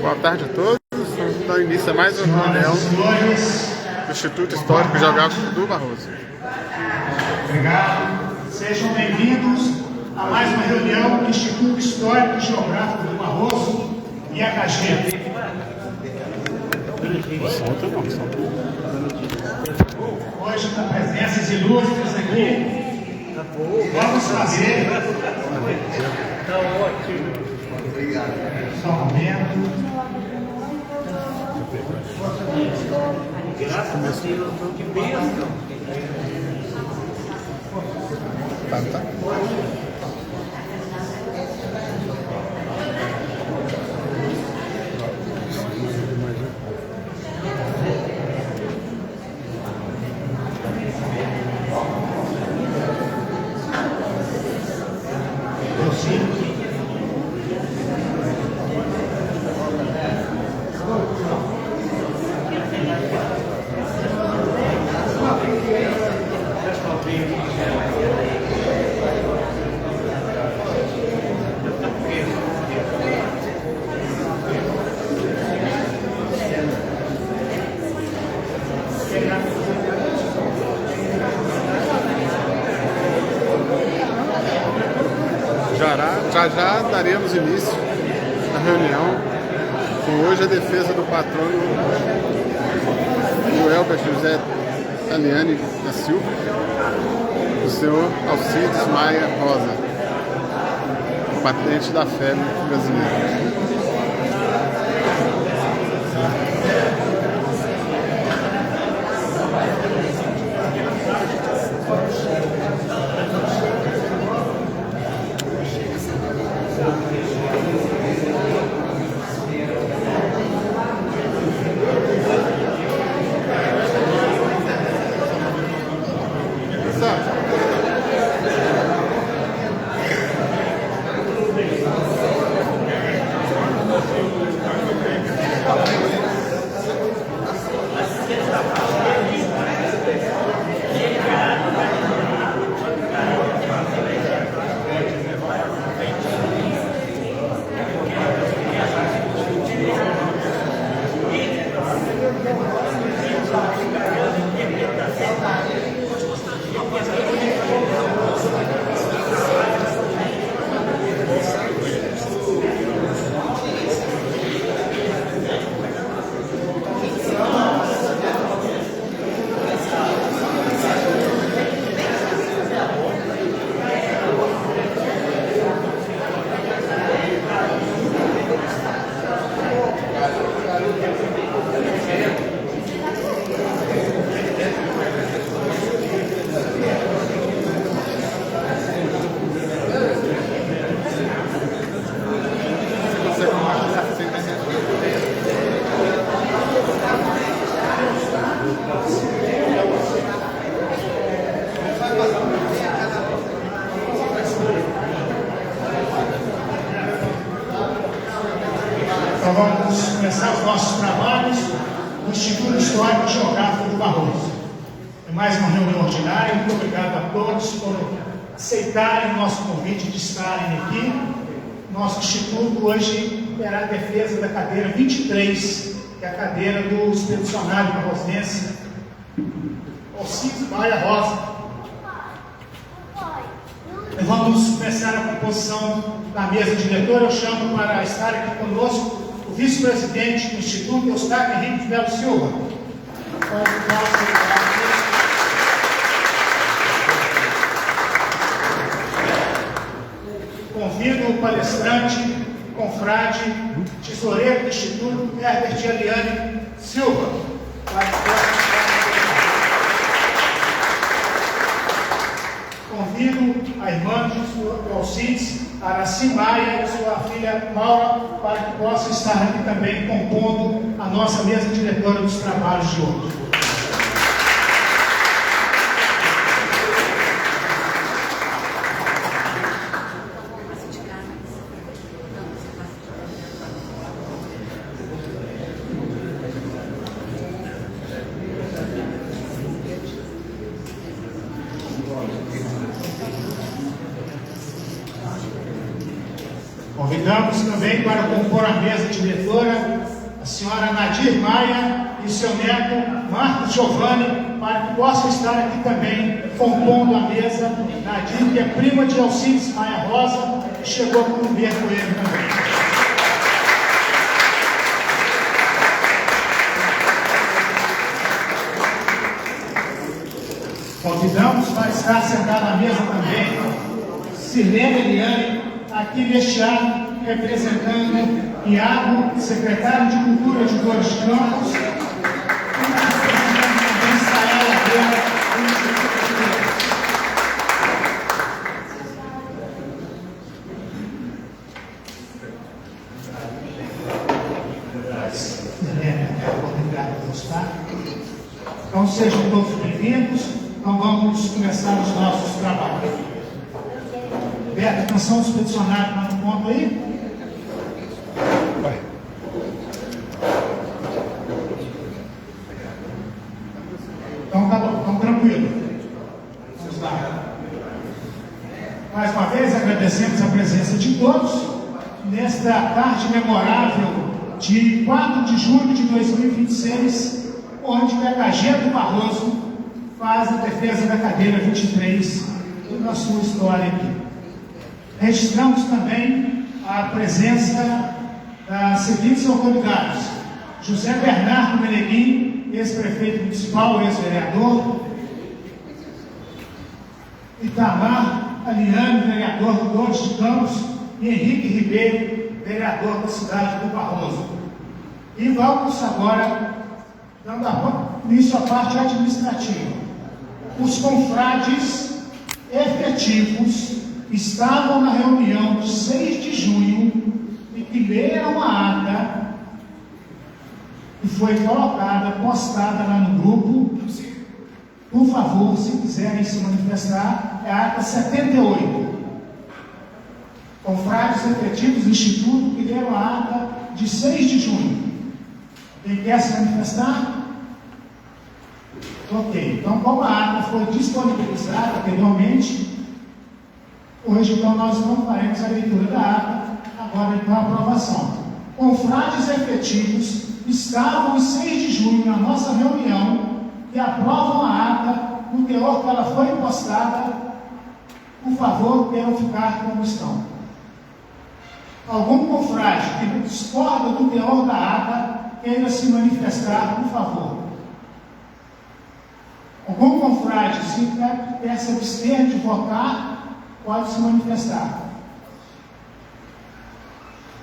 Boa tarde a todos. Dá início a mais uma reunião do Instituto Histórico Geográfico do Barroso. Obrigado. Sejam bem-vindos a mais uma reunião do Instituto Histórico Geográfico do Barroso e IHG. Hoje, com presenças ilustres aqui, vamos fazer. Está ótimo. Obrigado. Só um momento. Graças a Deus, que bênção. Tá. Já daremos início à reunião com hoje a defesa do patrono do Elber José Aliane da Silva, do senhor Alcides Maia Rosa, patente da fé brasileira. Então vamos começar os nossos trabalhos no Instituto Histórico Geográfico do Barroso. É mais uma reunião ordinária. Muito obrigado a todos por aceitarem o nosso convite de estarem aqui. Nosso instituto hoje terá a defesa da cadeira 23, que é a cadeira do expedicionário barrosense Alcides Maia Rosa. Vamos começar a composição da mesa diretora. Eu chamo para estar aqui conosco o vice-presidente do Instituto, Eustáquio Henrique de Melo Silva. Convido o palestrante, confrade, tesoureiro do Instituto, Herbert Aliane Silva. Convido a irmã do Alcides, Araci Maia, e sua filha Maura, para que possam estar aqui também compondo a nossa mesa diretora dos trabalhos de hoje. Convidamos também para compor a mesa diretora senhora Nadir Maia e seu neto Marcos Giovanni, para que possam estar aqui também compondo a mesa. Nadir, que é prima de Alcides Maia Rosa, que chegou a conviver com ele também. Convidamos para estar sentado à mesa também Sirlene Eliane, aqui neste ano, representando Iago, secretário de Cultura de Dores de Campos, e representando também Israel Ladeira, do Instituto de Deus. Obrigado por estar. Então sejam todos bem-vindos. Então vamos começar os nossos trabalhos. Beto, atenção, os peticionários lá no ponto aí. Vai. Então tá bom, então tranquilo. Vamos lá. Mais uma vez agradecemos a presença de todos nesta tarde memorável de 4 de julho de 2026, onde o Cajete Barroso faz a defesa da cadeira 23 na sua história aqui. Registramos também a presença das seguintes autoridades: José Bernardo Meneguim, ex-prefeito municipal, ex-vereador; Itamar Aliane, vereador do Dores de Campos; e Henrique Ribeiro, vereador da cidade do Barroso. E vamos agora dando início à parte administrativa. Os confrades efetivos estavam na reunião de 6 de junho e que leram a ata que foi colocada, postada lá no grupo. Por favor, se quiserem se manifestar, é a ata 78. Confrades efetivos do Instituto que leram a ata de 6 de junho. Quem quer se manifestar? Ok, então como a ata foi disponibilizada anteriormente, hoje então nós não faremos a leitura da ata, agora então a aprovação. Confrades efetivos estavam em 6 de junho na nossa reunião e aprovam a ata no teor que ela foi postada. Por favor, queiram ficar como estão. Algum confrade que discorda do teor da ata, queira se manifestar, por favor. Algum confrade, se quer se abster de votar, pode se manifestar.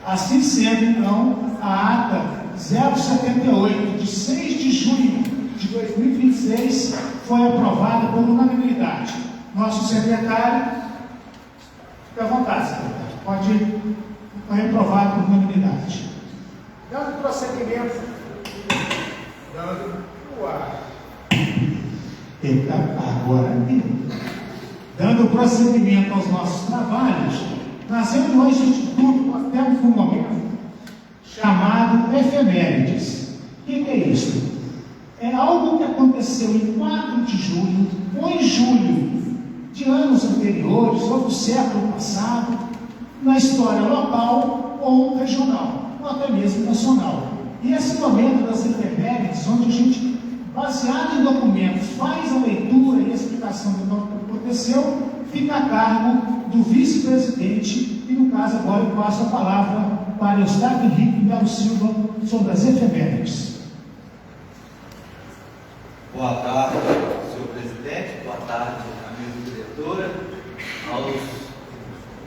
Assim sendo, então, a ata 078, de 6 de junho de 2026, foi aprovada por unanimidade. Nosso secretário, fique à vontade, secretário, pode ir, foi aprovado por unanimidade. Dando prosseguimento, dando prosseguimento aos nossos trabalhos, nas reuniões do Instituto, nós temos um momento chamado efemérides. O que é isso? É algo que aconteceu em 4 de julho ou em julho de anos anteriores ou do século passado, na história local ou regional, ou até mesmo nacional. E esse momento das efemérides, onde a gente, baseado em documentos, faz a leitura e a explicação do que aconteceu, fica a cargo do vice-presidente, e no caso agora eu passo a palavra para Eustáquio Henrique Melo Silva sobre as efemérides. Boa tarde, senhor presidente, boa tarde, amiga diretora, aos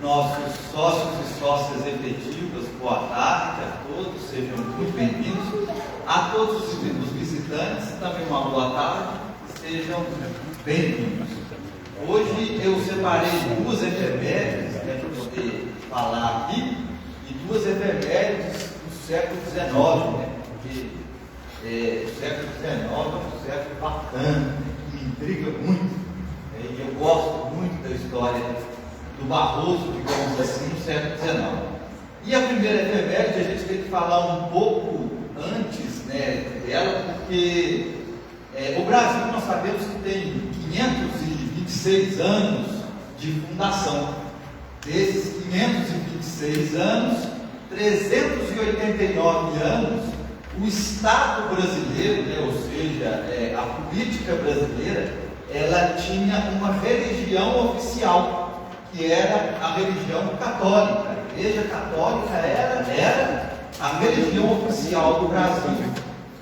nossos sócios e sócias efetivas, boa tarde a todos, sejam muito bem-vindos. A todos os visitantes, também uma boa tarde, sejam bem-vindos. Hoje eu separei 2 efemérides para poder falar aqui, e 2 efemérides do século XIX, porque o século XIX é um século bacana, que me intriga muito, e eu gosto muito da história do Barroso, digamos assim, no século XIX. E a primeira efeméride a gente tem que falar um pouco antes, dela, porque o Brasil, nós sabemos que tem 526 anos de fundação. Desses 526 anos, 389 anos o Estado brasileiro, né, ou seja, a política brasileira, ela tinha uma religião oficial, que era a religião católica. A Igreja Católica era a religião oficial do Brasil.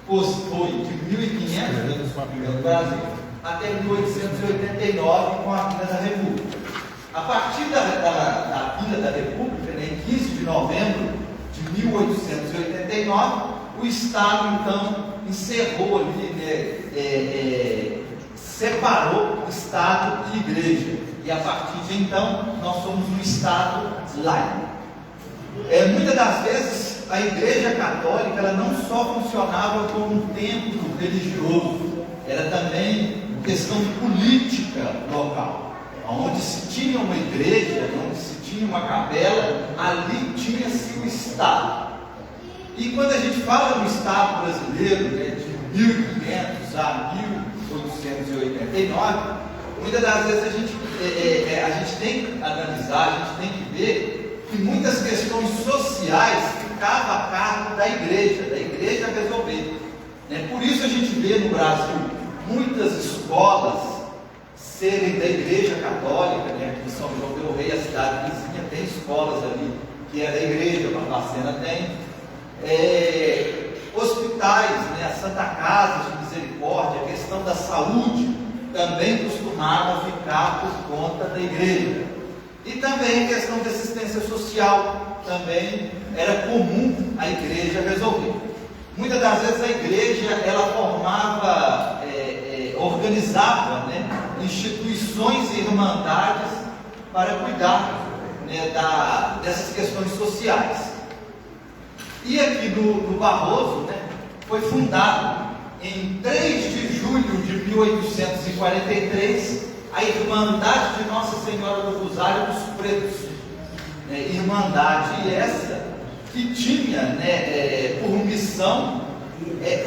Foi de 1500 no Brasil até 1889 com a vinda da República. A partir da vinda da República, né, em 15 de novembro de 1889, o Estado então encerrou ali, né, separou Estado e Igreja, e a partir de então nós somos um Estado laico. Muitas das vezes a Igreja Católica ela não só funcionava como um templo religioso, era também questão política local, onde se tinha uma igreja, onde se tinha uma capela, ali tinha-se o Estado. E quando a gente fala do Estado brasileiro, né, de 1500 a 1889, muitas das vezes a gente tem que analisar, a gente tem que ver que muitas questões sociais ficavam a cargo da igreja resolver. Né? Por isso a gente vê no Brasil muitas escolas serem da Igreja Católica, né? Aqui em São João del Rei, a cidade vizinha, tem escolas ali que é da igreja, Barbacena tem. Hospitais, né? A Santa Casa de Misericórdia, a questão da saúde também costumavam ficar por conta da igreja. E também a questão da assistência social, também era comum a igreja resolver. Muitas das vezes a igreja ela formava, organizava, né, instituições e irmandades para cuidar, né, dessas questões sociais. E aqui no Barroso, né, foi fundado em 3 de julho de 1843 a Irmandade de Nossa Senhora do Rosário dos Pretos. Irmandade essa que tinha, né, por missão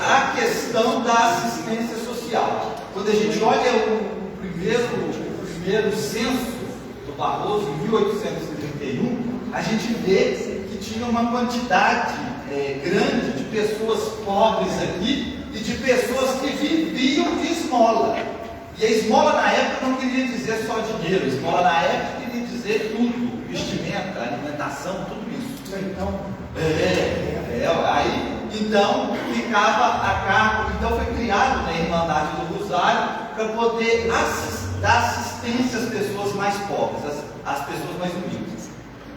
a questão da assistência social. Quando a gente olha o primeiro censo do Barroso, em 1831, a gente vê que tinha uma quantidade grande de pessoas pobres aqui e de pessoas que viviam de esmola. E a esmola na época não queria dizer só dinheiro, a esmola na época queria dizer tudo, vestimenta, alimentação, tudo isso. Então ficava a cargo, então foi criado na Irmandade do Rosário para poder dar assistência às pessoas mais pobres, às pessoas mais humildes.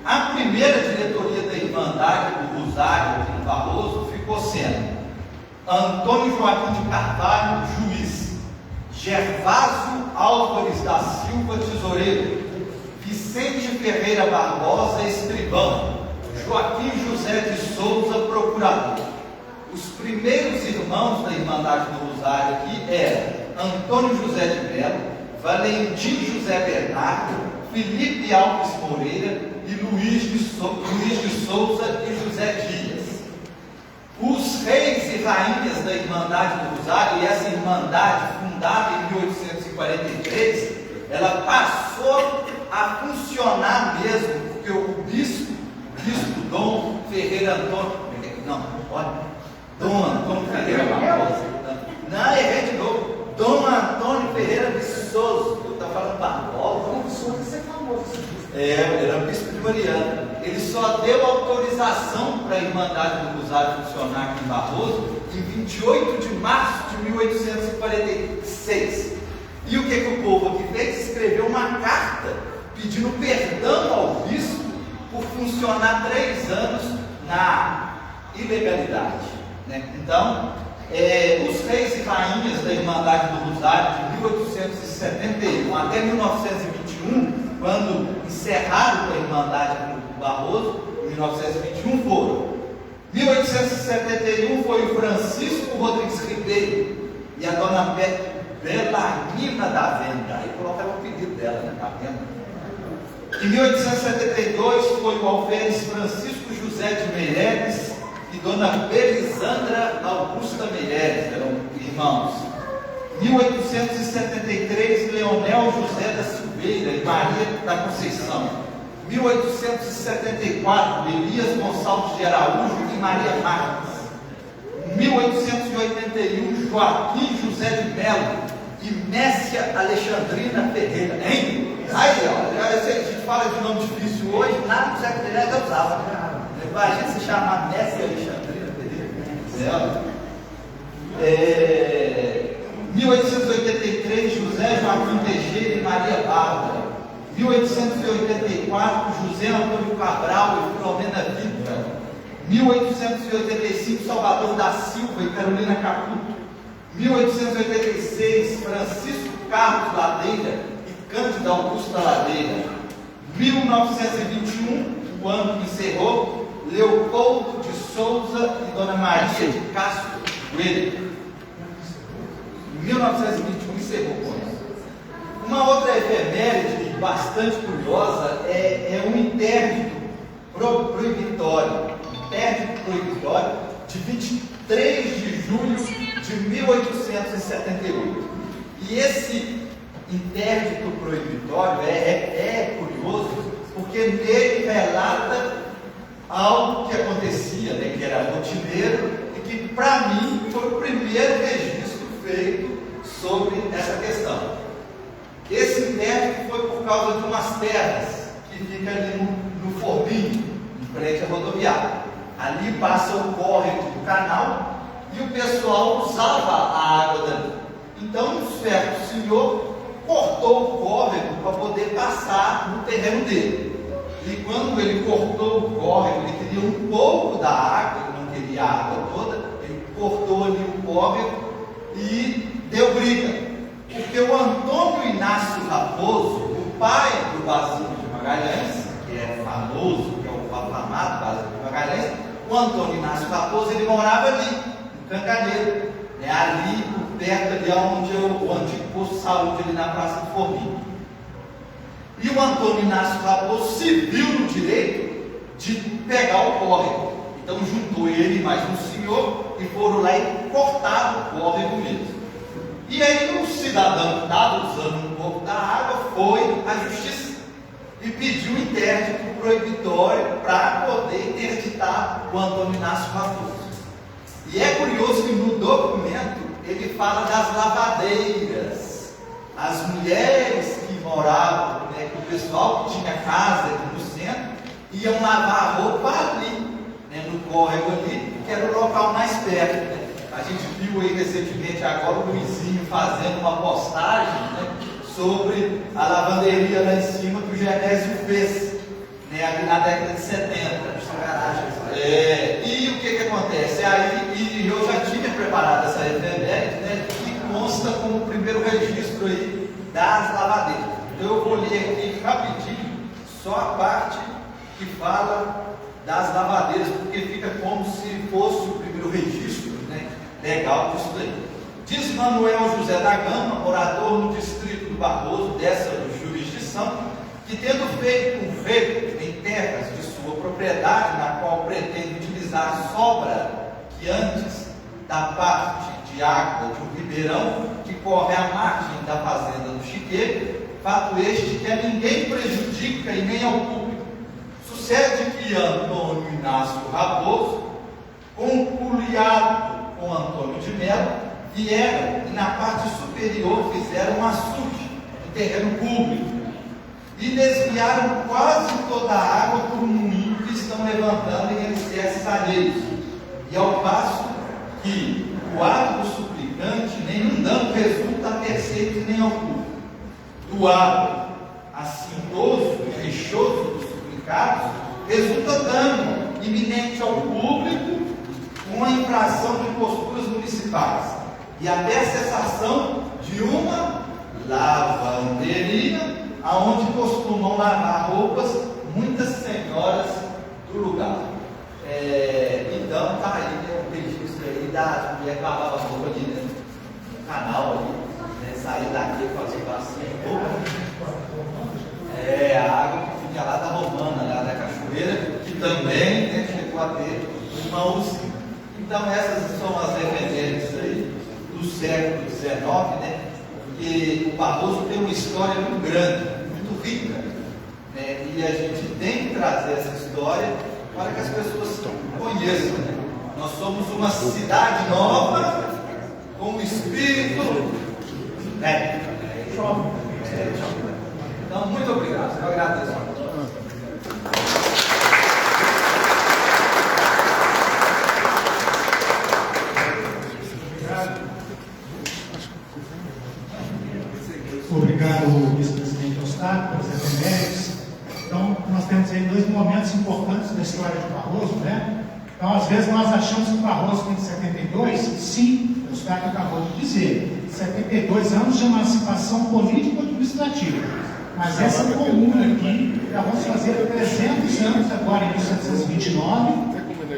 A primeira diretoria da Irmandade do Rosário aqui no Barroso ficou sendo Antônio Joaquim de Carvalho, juiz, Gervásio Álvares da Silva, tesoureiro, Vicente Ferreira Barbosa, escrivão, Joaquim José de Souza, procurador. Os primeiros irmãos da Irmandade do Rosário aqui eram Antônio José de Melo, Valentim José Bernardo, Felipe Alves Moreira e Luiz de Souza e José Dias. Os reis e rainhas da Irmandade do Rosário, e essa Irmandade fundada em 1843, ela passou a funcionar mesmo, porque o bispo Dom Ferreira Antônio, Dom Antônio Ferreira Barbosa, não, errei de novo, Dom Antônio Ferreira de Souza, eu estava falando Barbosa, Isso é famoso. era bispo de Mariana. Ele só deu autorização para a Irmandade do Rosário funcionar aqui em Barroso em 28 de março de 1846. E o que o povo aqui fez? Escreveu uma carta pedindo perdão ao bispo por funcionar 3 anos na ilegalidade. Né? Então, os reis e rainhas da Irmandade do Rosário de 1871 até 1921, quando encerraram a Irmandade do Barroso, em 1921 foram. 1871 foi o Francisco Rodrigues Ribeiro e a dona Belarmina da Venda. Aí colocaram o pedido dela, né? Da Venda. Em 1872 foi o alferes Francisco José de Meireles e dona Belisandra Augusta Meireles, eram irmãos. 1873, Leonel José da Silveira e Maria da Conceição. 1874, Elias Gonçalves de Araújo e Maria Marques. 1881, Joaquim José de Melo e Messia Alexandrina Ferreira. Hein? Aí, ó, a gente fala de nome difícil hoje, nada do século XIX eu usava. Imagina se chamar Messia Alexandrina Ferreira. 1883, José Joaquim Teixeira e Maria Bárbara. 1884, José Antônio Cabral e Filomena Vita. 1885, Salvador da Silva e Carolina Caputo. 1886, Francisco Carlos Ladeira e Cândida Augusta Ladeira. 1921, o ano que encerrou, Leopoldo de Souza e Dona Maria de Castro Coelho. 1921 encerrou com isso. Uma outra efeméride bastante curiosa é um interdito proibitório. Interdito proibitório de 23 de julho de 1878. E esse interdito proibitório é curioso porque nele relata algo que acontecia, né, que era rotineiro e que para mim foi o primeiro registro feito sobre essa questão. Esse interdito foi por causa de umas terras que fica ali no Forminho, em frente à rodoviária. Ali passa o córrego do canal e o pessoal usava a água dali. Então um certo senhor cortou o córrego para poder passar no terreno dele. E quando ele cortou o córrego, ele queria um pouco da água, ele não queria a água toda, ele cortou ali o córrego e deu briga. Porque o Antônio Inácio Raposo, o pai do Basílio de Magalhães, que é famoso, que é o afamado Basílio de Magalhães, o Antônio Inácio Raposo, ele morava ali, no Canganeiro, né, ali por perto ali onde o antigo posto de saúde, ali na Praça do Forminho. E o Antônio Inácio Raposo se viu no direito de pegar o córrego. Então juntou ele e mais um senhor e foram lá e cortaram o córrego mesmo. E aí o cidadão que estava usando um pouco da água foi à justiça e pediu interdito proibitório para poder interditar o Antônio Inácio Raposo. E é curioso que no documento ele fala das lavadeiras, as mulheres que moravam, né, que o pessoal que tinha casa aqui no centro, iam lavar a roupa ali, né, no córrego ali, que era o local mais perto. Né? A gente viu aí recentemente agora o Luizinho fazendo uma postagem, né, sobre a lavanderia lá em cima que o Genésio fez, né, ali na década de 70. E o que acontece? Aí, eu já tinha preparado essa efeméride, né, que consta como o primeiro registro aí das lavadeiras. Então eu vou ler aqui rapidinho só a parte que fala das lavadeiras, porque fica como se fosse o primeiro registro, né, legal disso daí. Diz Manuel José da Gama, morador no distrito do Barroso, dessa jurisdição, que tendo feito um feito em terras de sua propriedade, na qual pretende utilizar a sobra que antes da parte de água de um ribeirão que corre à margem da fazenda do Chiqueiro, fato este que a ninguém prejudica e nem ao público. Sucede que Antônio Inácio Raposo, conciliado com Antônio de Melo, vieram e na parte superior fizeram um açude no terreno público e desviaram quase toda a água por um moinho que estão levantando em alicerces alheios. E ao passo que o ato do suplicante nenhum dano resulta a terceiros nem ao público. Do ato assintoso e rixoso dos suplicados resulta dano iminente ao público com a infração de posturas municipais e até a cessação de uma lavanderia aonde costumam lavar roupas muitas senhoras do lugar. Então está aí, né, o registro aí da mulher que lavava roupa ali, né, no canal ali, né, sair daqui e fazer bacia de roupa. A água que fica lá da Romana, lá da cachoeira, que também, né, chegou a ter uma usina. Então essas são as referências aí do século XIX, né? Que o Barroso tem uma história muito grande, muito rica, né? E a gente tem que trazer essa história para que as pessoas conheçam, né? Nós somos uma cidade nova, com o espírito velho. Então, muito obrigado. Eu agradeço. Obrigado, vice-presidente Eustáquio, pelas efemérides. Então, nós temos aí dois momentos importantes da história de Barroso, né? Então, às vezes, nós achamos que Barroso tem 72, sim, o Eustáquio acabou de dizer, 72 anos de emancipação político-administrativa. Mas essa comuna aqui, já vamos fazer 300 anos agora, em 1729,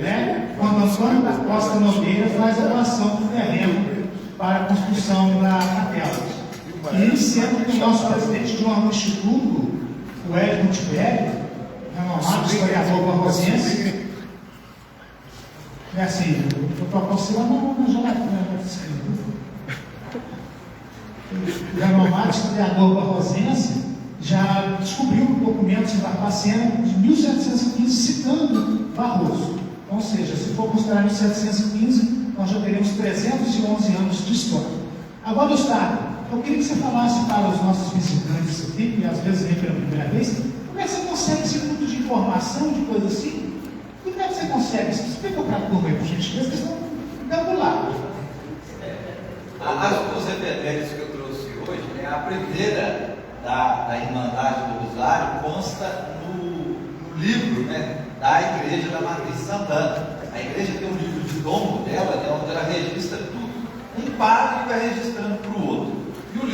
né? Quando Antônio da Costa Nogueira faz a doação do terreno para a construção da capela. E sendo que o nosso presidente de honra do Instituto, o Edmund Tibério, renomado historiador barrosense, é assim, eu proporciono uma gelatina o renomado historiador barrosense já descobriu documentos em Barbacena de 1715 citando Barroso. Ou seja, se for considerar 1715, nós já teremos 311 anos de história. Agora, Eustáquio, eu queria que você falasse para os nossos visitantes aqui, que às vezes vêm pela primeira vez, como é que você consegue esse tipo de informação, de coisa assim? Como é que você consegue? Explica para a turma aí, por gentileza, que estão ficando lá. As duas efemérides que eu trouxe hoje, né, a primeira da Irmandade do Rosário consta no livro, né, da Igreja da Matriz Santana. A igreja tem um livro de domo dela, né, onde ela registra tudo. Um padre vai registrando para o outro. E o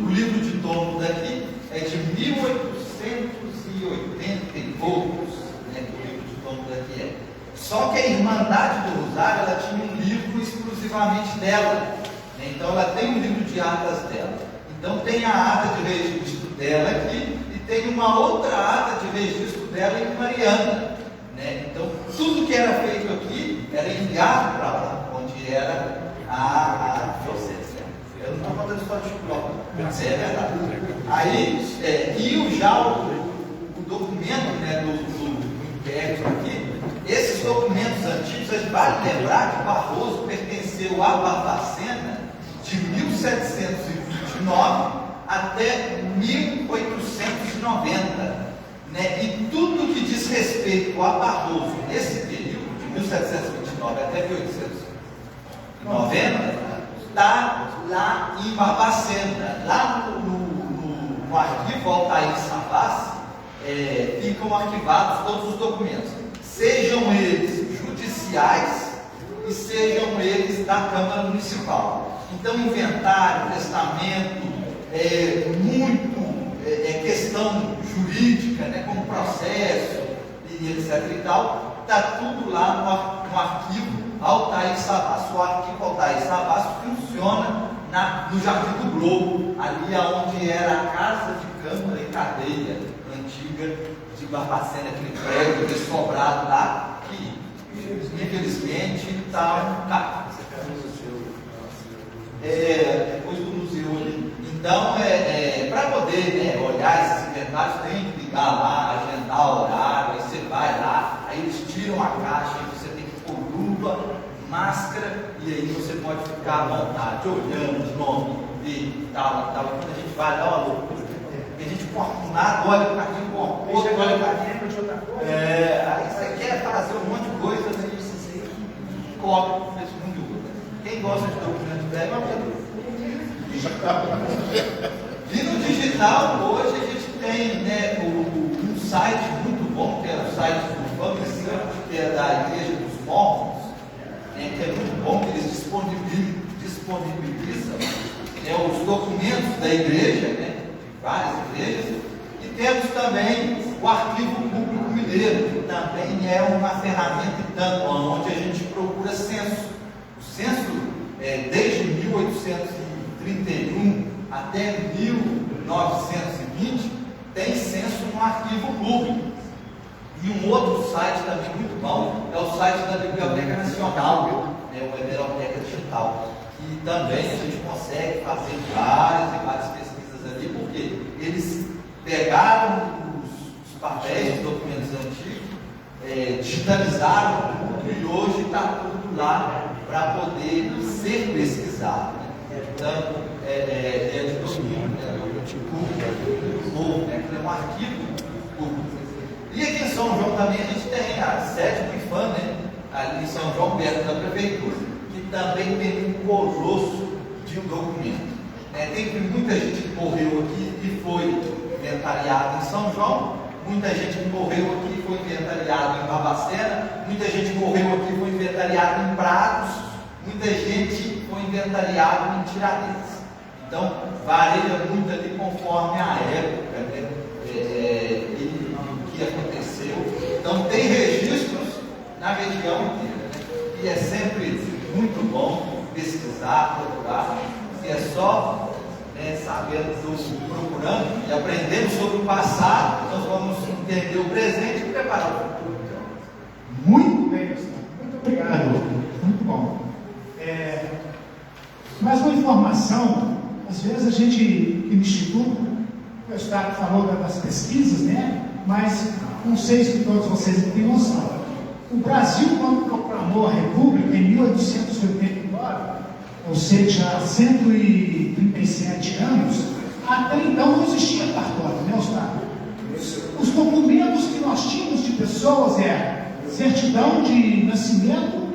livro de domo daqui é de 1880 e poucos, né, que o livro de domo daqui é. Só que a Irmandade do Rosário, ela tinha um livro exclusivamente dela. Né? Então ela tem um livro de atas dela. Então tem a ata de registro dela aqui e tem uma outra ata de registro dela em Mariana. Né? Então tudo que era feito aqui era enviado para lá, onde era a diocese. Eu não estou contando história de Chicó, é verdade. Aí, e já o documento, né, do inquérito aqui, esses documentos antigos, a gente vai lembrar que Barroso pertenceu à Barbacena de 1729 até 1890. Né? E tudo que diz respeito a Barroso nesse período, de 1729 até 1890, está lá em Barbacena. Lá no arquivo Altair Savassi, ficam arquivados todos os documentos, sejam eles judiciais e sejam eles da Câmara Municipal. Então, inventário, testamento, questão jurídica, né, como processo e etc e tal, está tudo lá no arquivo Altair Savassi. O arquivo Altair Savassi funciona no Jardim do Globo, ali onde era a casa de câmara e cadeia antiga de Barbacena, aquele prédio descobrado lá, que infelizmente está depois do museu ali. Então, para poder, né, olhar esses inventários, tem que ligar lá, agendar o horário, aí você vai lá, aí eles tiram a caixa, aí você tem que pôr luva, máscara, e aí você pode ficar à vontade, olhando os nomes, e tal. Quando a gente vai lá, uma loucura, a gente corta um lado, olha para aqui, corta outro, olha para aqui, aí você quer fazer um monte de coisa, né, e você coloca nesse mundo. Quem gosta de documento velho, é uma coisa. E no digital, hoje a gente tem, né, um site muito bom, que é o site do Famicante, que é da Igreja dos Mormons, né, que é muito bom, que eles disponibilizam os documentos da igreja, né, várias igrejas, e temos também o Arquivo Público Mineiro, que também é uma ferramenta e tanto, onde a gente procura censo. O censo, desde 1831 até 1920, tem censo no arquivo público. E um outro site também muito bom é o site da Biblioteca Nacional, né, uma biblioteca digital. E também a gente consegue fazer várias e várias pesquisas ali, porque eles pegaram os papéis, os documentos antigos, digitalizaram tudo e hoje está tudo lá para poder ser pesquisado. Então, é de domínio público, é um arquivo público. E aqui em São João também a gente tem a sede do IFAM, né? Ali em São João, perto da prefeitura, que também tem um colosso de documento. Tem muita gente que morreu aqui e foi inventariado em São João, muita gente que morreu aqui e foi inventariado em Barbacena, muita gente que morreu aqui e foi inventariado em Prados, muita gente foi inventariado em Tiradentes. Então, varia muito ali conforme a época, né? E o que aconteceu. Então, tem registros na região inteira, né? E é sempre muito bom pesquisar, procurar, e é só sabendo, procurando e aprendendo sobre o passado, nós vamos entender o presente e preparar o futuro. Muito bem, muito obrigado, muito bom. Mais uma informação, às vezes a gente, aqui no Instituto, o Eustáquio falou das pesquisas, né? Mas não sei se todos vocês têm noção. O Brasil, quando proclamou a República em 1889, ou seja, há 137 anos, até então não existia cartório, né, Eustáquio? Os documentos que nós tínhamos de pessoas certidão de nascimento,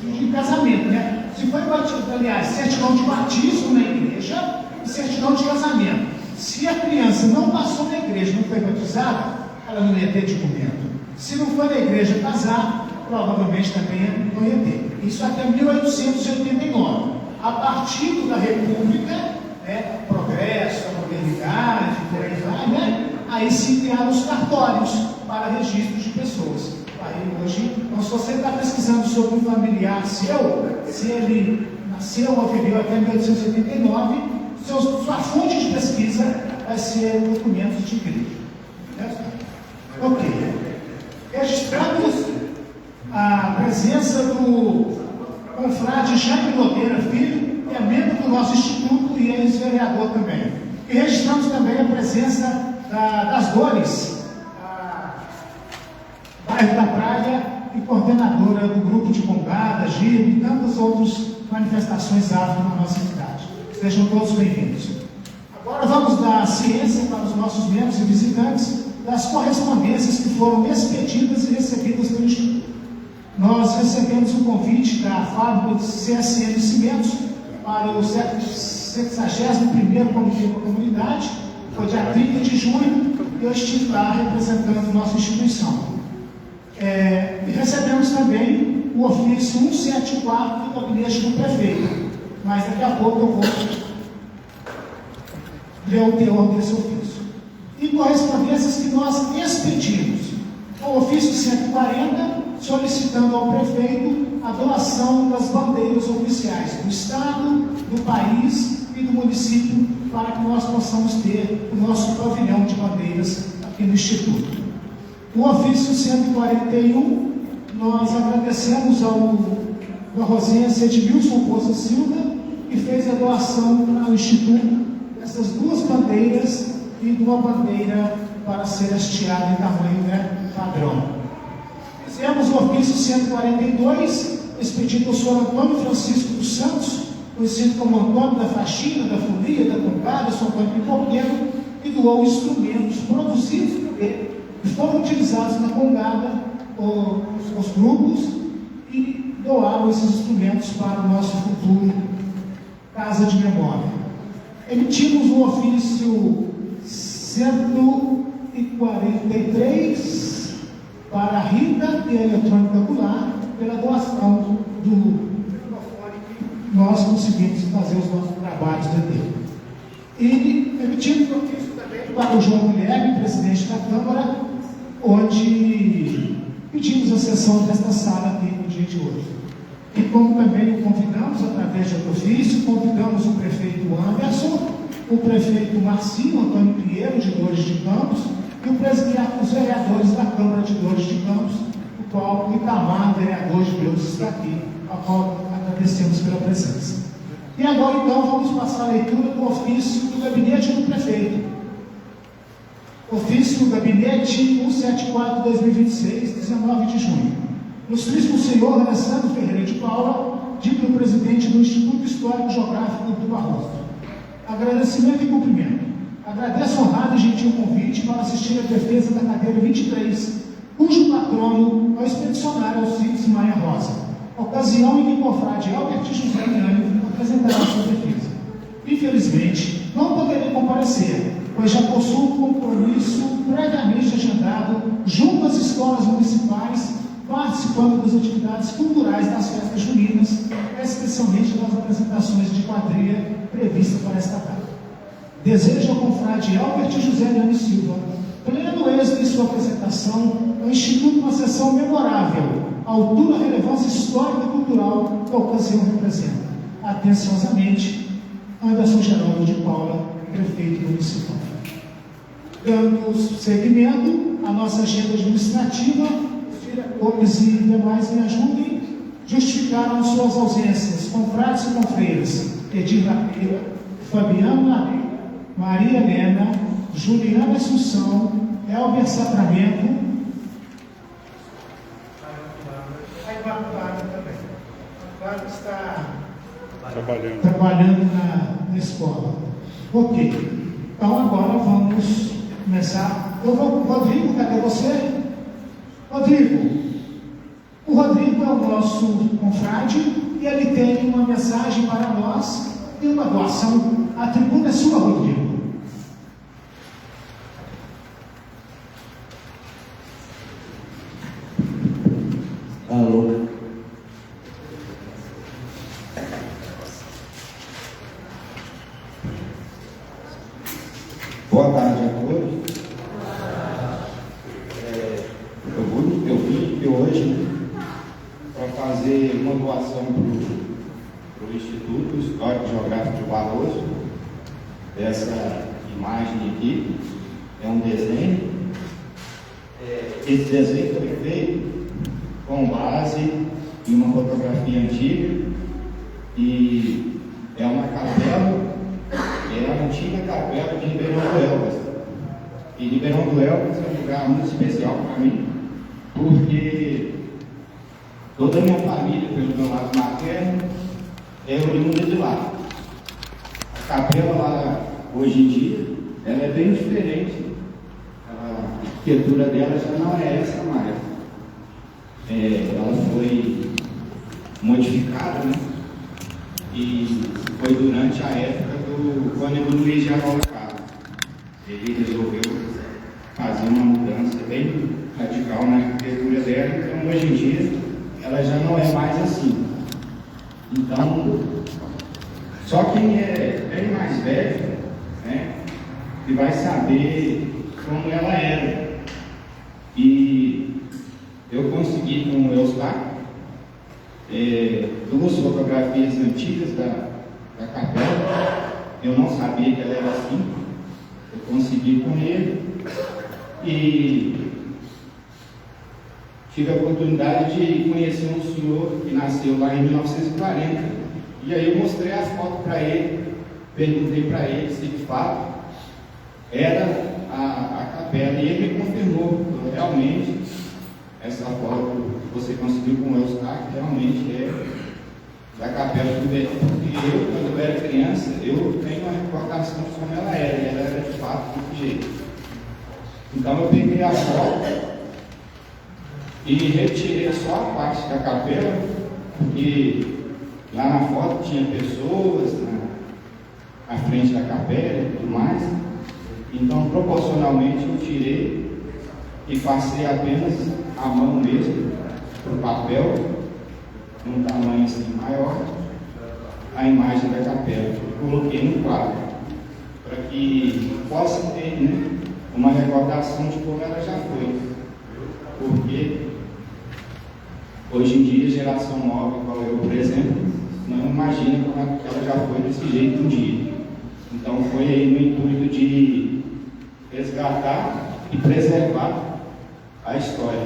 de casamento, né? Se foi batido, aliás, certidão de batismo na igreja e certidão de casamento. Se a criança não passou na igreja, não foi batizada, ela não ia ter documento. Se não foi na igreja casar, provavelmente também não ia ter. Isso até 1889. A partir da República, progresso, a modernidade, por aí vai, né? Aí se criaram os cartórios para registros de pessoas. Aí hoje, então, se você está pesquisando sobre um familiar seu, se ele nasceu ou viveu até 1889, sua fonte de pesquisa vai ser documentos de igreja. Ok. Registramos a presença do confrade Jaime Nogueira Filho, que é membro do nosso instituto e ex-vereador também. E registramos também a presença das Dores, bairro da Praia, e coordenadora do grupo de Congada, Giro e tantas outras manifestações afro na nossa cidade. Sejam todos bem-vindos. Agora vamos dar ciência para os nossos membros e visitantes das correspondências que foram expedidas e recebidas pelo Instituto. Nós recebemos um convite da fábrica de CSN Cimentos para o 71º Comitê da Comunidade, foi dia 30 de junho, e eu estive lá representando nossa instituição. E recebemos também o ofício 174 do gabinete do prefeito, mas daqui a pouco eu vou ler o teor desse ofício. E correspondências que nós expedimos. O ofício 140, solicitando ao prefeito a doação das bandeiras oficiais do Estado, do país e do município, para que nós possamos ter o nosso pavilhão de bandeiras aqui no Instituto. O ofício 141, nós agradecemos ao Rosense Edmilson Costa Silva, que fez a doação ao Instituto dessas duas bandeiras e de uma bandeira para ser hasteada em tamanho padrão. Fizemos o ofício 142, expedido ao senhor Antônio Francisco dos Santos, conhecido como Antônio da Faxina, da Folia, da Congada, São Antônio Pipoqueiro, e doou instrumentos produzidos por ele, que foram utilizados na Congada, os grupos, e doaram esses instrumentos para o nosso futuro Casa de Memória. Emitimos o ofício 143 para a Rita e a Eletrônica Goulart, pela doação do microfone que nós conseguimos fazer os nossos trabalhos dentro. E emitimos o ofício também para o João Guilherme, presidente da Câmara, onde pedimos a sessão desta sala aqui no dia de hoje. E como também o convidamos, através de outro ofício, convidamos o prefeito Anderson, o prefeito Marcinho Antônio Pinheiro, de Dores de Campos, e os vereadores da Câmara de Dores de Campos, o qual o Itamar, vereador de Deus, está aqui, a qual agradecemos pela presença. E agora, então, vamos passar a leitura do ofício do gabinete do prefeito. Ofício do gabinete 174-2026, 19 de junho. Ilustríssimo senhor Alessandro Ferreira de Paula, dito presidente do Instituto Histórico Geográfico do Barroso. Agradecimento e cumprimento. Agradeço honrado e gentil convite para assistir à defesa da cadeira 23, cujo patrono é o expedicionário Alcides Maia Rosa, ocasião em que o confrade Albert José Miani apresentará sua defesa. Infelizmente, não poderei comparecer, pois já possuo um compromisso previamente agendado junto às escolas municipais, participando das atividades culturais das festas juninas, especialmente das apresentações de quadrilha previstas para esta data. Desejo ao confrade Albert José Miani Silva pleno êxito em sua apresentação ao Instituto uma sessão memorável, à altura da relevância histórica e cultural que a ocasião representa. Atenciosamente, Anderson Geraldo de Paula, prefeito municipal. Dando seguimento à nossa agenda administrativa, os diretores e demais me ajudem. Justificaram suas ausências, confrades e confreiras, Edir Lapeira, Fabiano Lapeira, Maria Helena, Juliana Assunção, Elber Sacramento, a Imaculada também. A Imaculada está trabalhando na escola. Ok. Então agora vamos começar. Rodrigo, cadê você? Rodrigo. O Rodrigo é o nosso confrade e ele tem uma mensagem para nós e uma doação. A tribuna é sua, Rodrigo. Alô. Boa tarde a todos. Eu vim aqui hoje para fazer uma doação para o Instituto Histórico Geográfico de Barroso. Essa imagem aqui é um desenho. Esse desenho foi feito com base em uma fotografia antiga e é uma capela, é a antiga capela de Ribeirão do Elvas. E Ribeirão do Elvas é um lugar muito especial para mim, porque toda a minha família, pelo meu lado materno, é oriunda de lá. A capela lá, hoje em dia, ela é bem diferente. A arquitetura dela já não é essa mais. Ela foi modificada, né? E foi durante a época do Cônego Luiz de Arola Carlos. Ele resolveu fazer uma mudança bem radical na arquitetura dela, então hoje em dia ela já não é mais assim. Então, só quem é bem mais velho, né, que vai saber como ela era. E eu consegui com o Eustáquio duas fotografias antigas da capela. Eu não sabia que ela era assim. Eu consegui com ele e tive a oportunidade de conhecer um senhor que nasceu lá em 1940. E aí eu mostrei a foto para ele, perguntei para ele se de fato era a capela, e ele me confirmou realmente. Essa foto que você conseguiu com o Eustáquio realmente é da capela do Beto, porque eu, quando eu era criança, eu tenho uma recordação de como ela era, e ela era de fato desse jeito. Então eu peguei a foto e retirei só a parte da capela, porque lá na foto tinha pessoas na frente da capela e tudo mais. Então, proporcionalmente, eu tirei e passei apenas a mão mesmo para o papel, num tamanho assim maior, a imagem da capela. E coloquei no quadro, para que possa ter, né, uma recordação de como ela já foi. Porque hoje em dia, geração nova, igual eu, por exemplo, não imagina como ela já foi desse jeito um dia. Então foi aí no intuito de resgatar e preservar a história.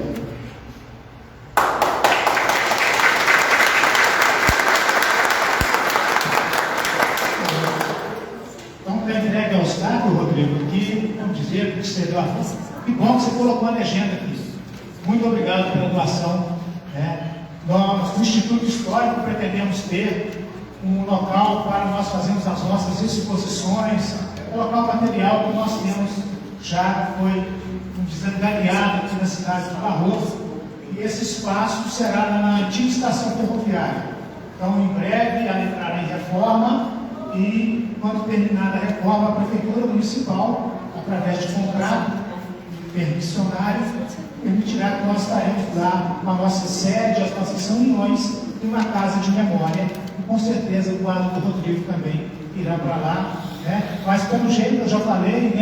Então, para entregue ao Estado, Rodrigo, aqui, vamos dizer que você deu a força. Que bom que você colocou a legenda aqui. Muito obrigado pela doação Nós, no Instituto Histórico, pretendemos ter um local para nós fazermos as nossas exposições, o local material que nós temos já foi desangariado aqui na cidade de Barroso, e esse espaço será na antiga estação ferroviária. Então, em breve, ela entrará em reforma e, quando terminada a reforma, a Prefeitura Municipal, através de contrato permissionário, permitirá que nós estaremos lá com a nossa sede, as nossas reuniões e uma casa de memória. E com certeza o quadro do Rodrigo também irá para lá. Mas, pelo jeito, eu já falei,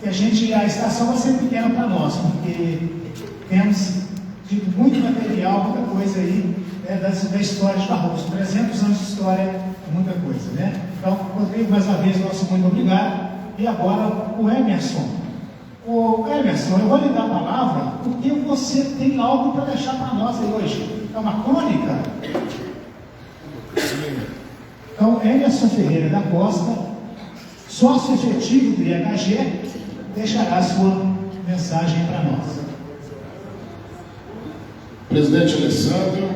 que a estação vai ser pequena para nós, porque temos tido muito material, muita coisa aí da história de Barroso. 300 anos de história é muita coisa, Então, Rodrigo, mais uma vez, nosso muito obrigado. E agora, o Emerson. O Emerson, eu vou lhe dar a palavra porque você tem algo para deixar para nós aí hoje. É uma crônica. Então, Emerson Ferreira da Costa, sócio efetivo do IHG, deixará a sua mensagem para nós. Presidente Alessandro,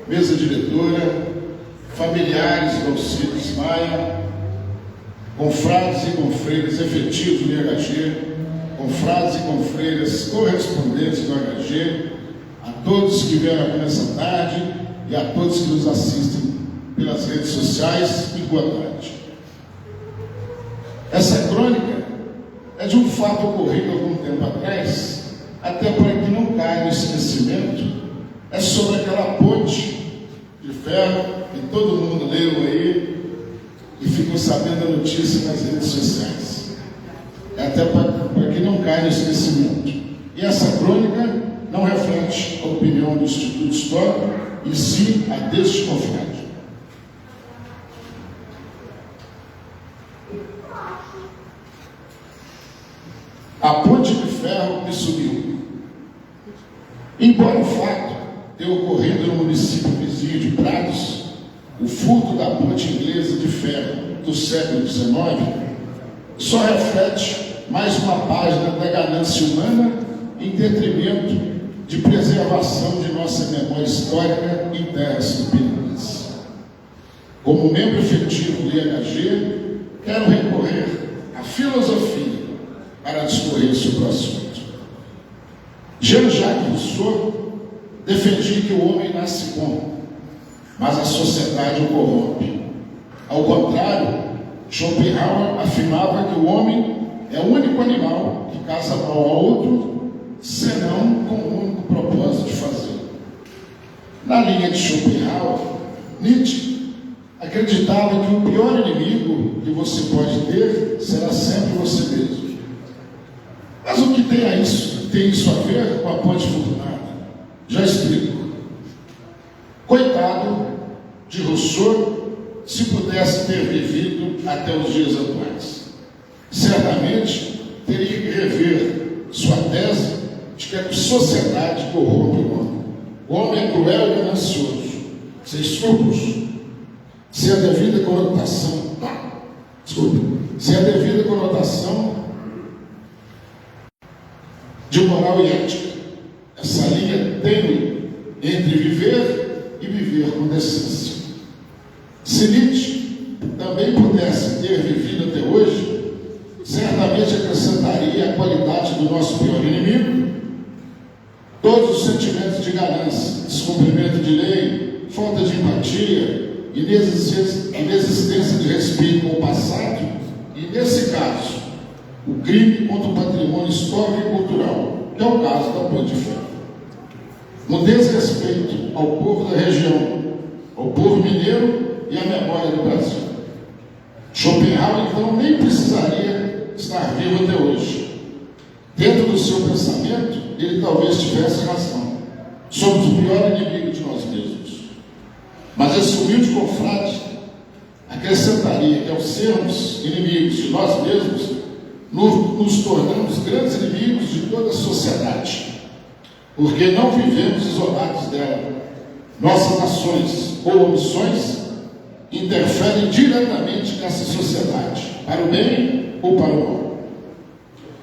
mesa diretora, familiares do Alcides Maia, confrades e confreiras efetivos do IHG, confrades e confreiras correspondentes do IHG, a todos que vieram aqui nessa tarde e a todos que nos assistem pelas redes sociais, e boa tarde. Essa crônica é de um fato ocorrido algum tempo atrás, até para que não caia no esquecimento, é sobre aquela ponte de ferro que todo mundo leu aí e ficou sabendo a notícia nas redes sociais. É até para que não caia no esquecimento. E essa crônica não reflete a opinião do Instituto Histórico, e sim a deste confrade. A ponte de ferro me subiu. Embora o fato tenha ocorrido no município vizinho de Prados, o furto da ponte inglesa de ferro do século XIX só reflete mais uma página da ganância humana em detrimento de preservação de nossa memória histórica em terras tupiniquins. Como membro efetivo do IHG, quero recorrer à filosofia para discorrer sobre o assunto. Jean-Jacques Rousseau defendia que o homem nasce bom, mas a sociedade o corrompe. Ao contrário, Schopenhauer afirmava que o homem é o único animal que caça mal ao outro, senão com o único propósito de fazer. Na linha de Schopenhauer, Nietzsche acreditava que o pior inimigo que você pode ter será sempre você mesmo. Mas o que tem isso a ver com a ponte furtada? Já explico. Coitado de Rousseau, se pudesse ter vivido até os dias atuais. Certamente teria que rever sua tese de que a sociedade corrompe o homem. O homem é cruel e ganancioso, sem escrúpulos, sem a devida conotação. Sem a devida conotação de moral e ética. Essa linha tênue entre viver e viver com decência. Se Nietzsche também pudesse ter vivido até hoje, certamente acrescentaria a qualidade do nosso pior inimigo. Todos os sentimentos de ganância, descumprimento de lei, falta de empatia, inexistência de respeito com o passado, e nesse caso, o crime contra o patrimônio histórico e cultural, que é o caso da Ponte de Ferro. No desrespeito ao povo da região, ao povo mineiro e à memória do Brasil. Schopenhauer, então, nem precisaria estar vivo até hoje. Dentro do seu pensamento, ele talvez tivesse razão. Somos o pior inimigo de nós mesmos. Mas esse humilde confrade acrescentaria que, ao sermos inimigos de nós mesmos, nos tornamos grandes inimigos de toda a sociedade, porque não vivemos isolados dela. Nossas ações ou omissões interferem diretamente nessa sociedade, para o bem ou para o mal.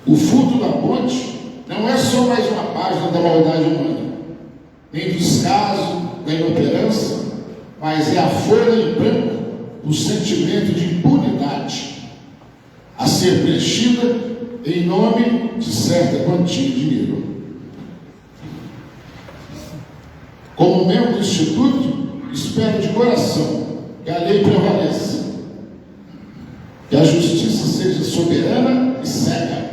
O furto da ponte não é só mais uma página da maldade humana. nem do descaso, da inoperância, mas é a folha em branco do sentimento de impunidade a ser preenchida em nome de certa quantia de dinheiro. Como membro do Instituto, espero de coração que a lei prevaleça, que a justiça seja soberana e cega,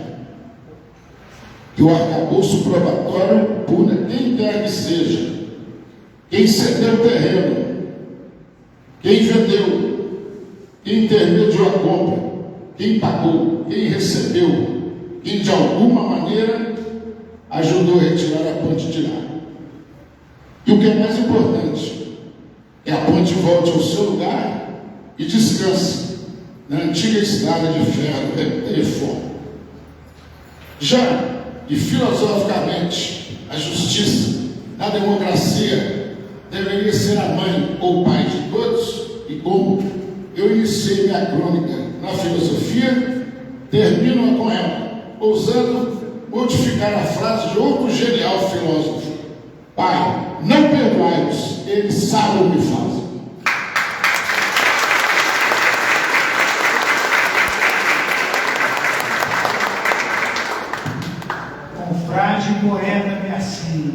que o arcabouço probatório puna quem quer que seja, quem cedeu o terreno, quem vendeu, quem intermediou a compra, quem pagou, quem recebeu, quem de alguma maneira ajudou a retirar a ponte de lá. E o que é mais importante, é a ponte volte ao seu lugar e descanse na antiga estrada de ferro telefone. Já que filosoficamente a justiça na democracia deveria ser a mãe ou pai de todos, e como eu iniciei minha crônica na filosofia, termino com ela, ousando modificar a frase de outro genial filósofo: Pai, não perdoai-os, eles sabem o que fazem. Confrade poeta Mercinho.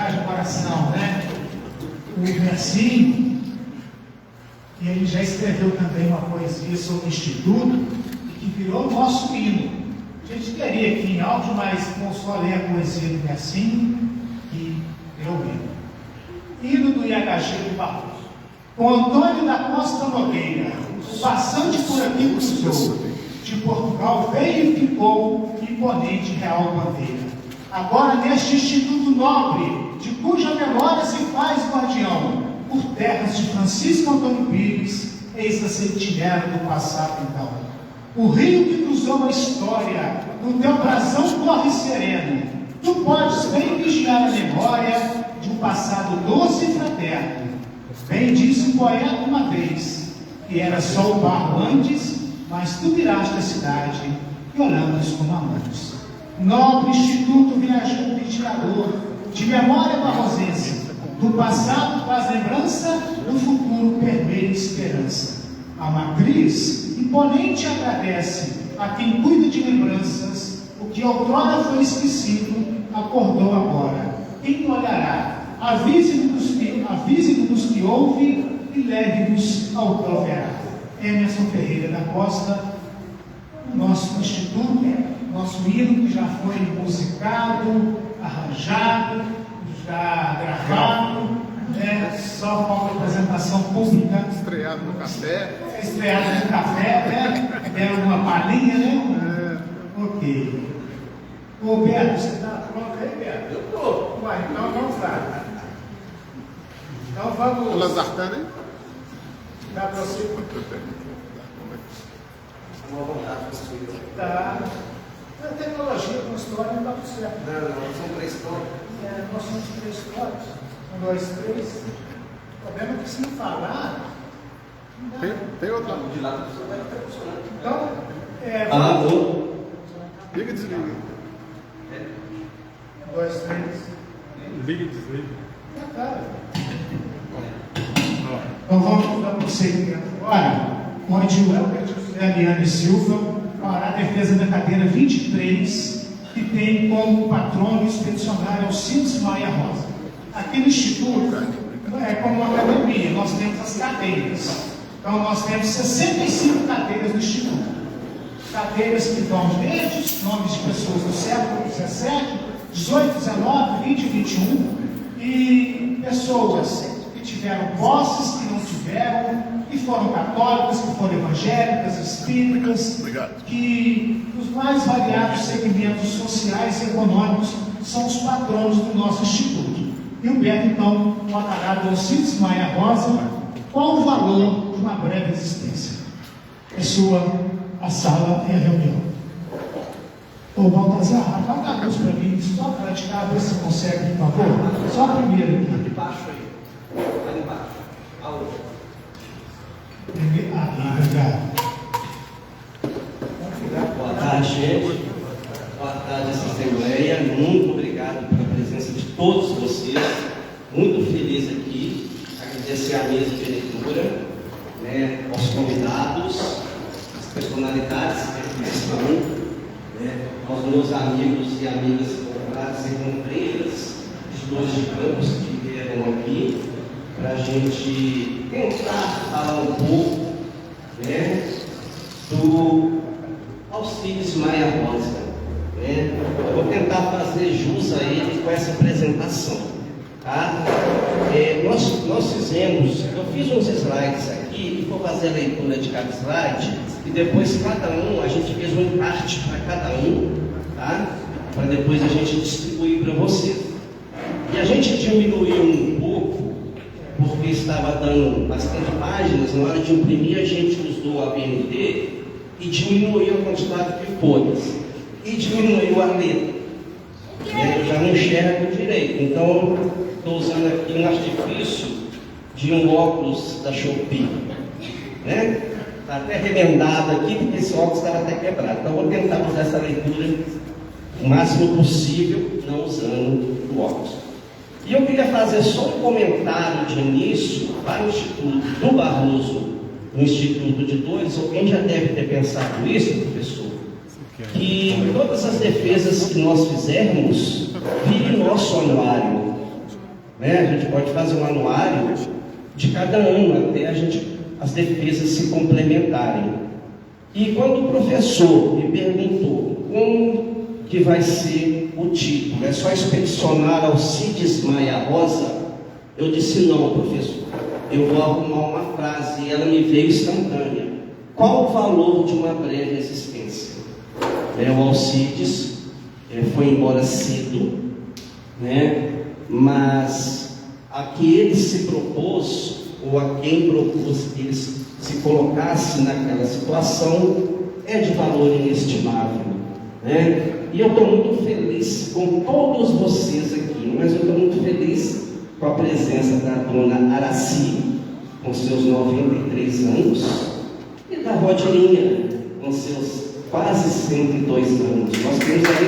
De coração, né? O Mercinho, e ele já escreveu também uma poesia sobre o Instituto, que virou o nosso hino. A gente teria aqui em áudio, mas vou só ler a poesia do Mercinho, que eu vi. Hino do IHG do Barroso. Com Antônio da Costa Nogueira, o passante por aqui cruzou, de Portugal veio e ficou imponente real bandeira. Agora neste Instituto Nobre, de cuja memória se faz guardião, por terras de Francisco Antônio Pires, eis a sentinela do passado então. O rio que cruzou a história, no teu brasão corre sereno. Tu podes bem vigiar a memória de um passado doce e fraterno. Bem disse um poeta uma vez, que era só o barro antes, mas tu viraste a cidade, violando-os como amantes. Nobre Instituto viajante ventilador, de memória barrosense, do passado faz lembrança, do futuro permeia esperança. A matriz imponente agradece a quem cuida de lembranças, o que outrora foi esquecido, acordou agora. Quem olhará, avise-nos que ouve e leve-nos ao proverá. Emerson Ferreira da Costa, o nosso instituto, nosso hino que já foi musicado, arranjado, já gravado, só falta apresentação pública. Estreado no café. Estreado no café, né? Deram uma palhinha, né? Ok. Ô Beto, você está pronto aí, Beto? Eu estou. Uai, então vamos lá. Então vamos. Lazartano, hein? Dá para você? Uma vontade de construir. Tá. A tecnologia com história não está tudo certo. Não, são 3 histórias. Nós somos 3 histórias. 1, 2, 3. O problema é que se não falar. Não dá. Tem outro lá. De lá tudo vai estar funcionando. Então, Alô? Liga e desliga. 1, 2, 3. Liga e desliga. Tá. Então vamos dar prosseguimento agora, onde o Elber José Eliane Silva fará a defesa da cadeira 23, que tem como patrono expedicionário Alcides Maia Rosa. Aqui no Instituto, é como uma academia, nós temos as cadeiras. Então nós temos 65 cadeiras no Instituto. Cadeiras que vão desde nomes de pessoas do século XVII, 18, 19, 20 e 21, e pessoas que tiveram posses, que não tiveram, que foram católicas, que foram evangélicas, espíritas, que os mais variados segmentos sociais e econômicos são os patronos do nosso Instituto. E o Beto, então, falará do Alcides Maia Rosa, qual o valor de uma breve existência. É sua a sala e a reunião. Ô Baltazar, apaga a luz para mim, só para tirar, ver se consegue, por favor. Só a primeira aqui. De baixo aí. Ali embaixo. A outra. Obrigado. Boa tarde, gente. Boa tarde, essa Assembleia. Muito obrigado pela presença de todos agradecer à mesa de leitura, né, aos convidados, às personalidades que estão, né, aos meus amigos e amigas compradas e companheiras, gestores de campos que vieram aqui, para a gente tentar falar um pouco, né, do Alcides Maia Rosa. Né? Eu vou tentar fazer jus a ele com essa apresentação. Tá? Nós fizemos, eu fiz uns slides aqui, e vou fazer a leitura de cada slide, e depois cada um, a gente fez um encarte para cada um, tá? Para depois a gente distribuir para vocês. E a gente diminuiu um pouco, porque estava dando bastante páginas, na hora de imprimir a gente usou a BNT e diminuiu a quantidade de folhas, e diminuiu a letra. Eu já não enxergo direito, então estou usando aqui um artifício de um óculos da Shopee, né? Está até remendado aqui, porque esse óculos estava até quebrado. Então vou tentar fazer essa leitura o máximo possível, não usando o óculos. E eu queria fazer só um comentário de início para o Instituto do Barroso, no Instituto de Dores. Alguém já deve ter pensado isso, professor, que todas as defesas que nós fizermos virem nosso anuário, né? A gente pode fazer um anuário de cada ano até as defesas se complementarem. E quando o professor me perguntou como que vai ser o título, é só expedicionar Alcides Maia Rosa, eu disse: não, professor, eu vou arrumar uma frase, e ela me veio instantânea. Qual o valor de uma breve existência? O Alcides foi embora cedo, né? Mas a que ele se propôs, ou a quem propôs que ele se colocasse naquela situação, é de valor inestimável, né? E eu estou muito feliz com todos vocês aqui, mas eu estou muito feliz com a presença da dona Araci, com seus 93 anos, e da Rodilinha, com seus quase 102 anos. Nós temos aí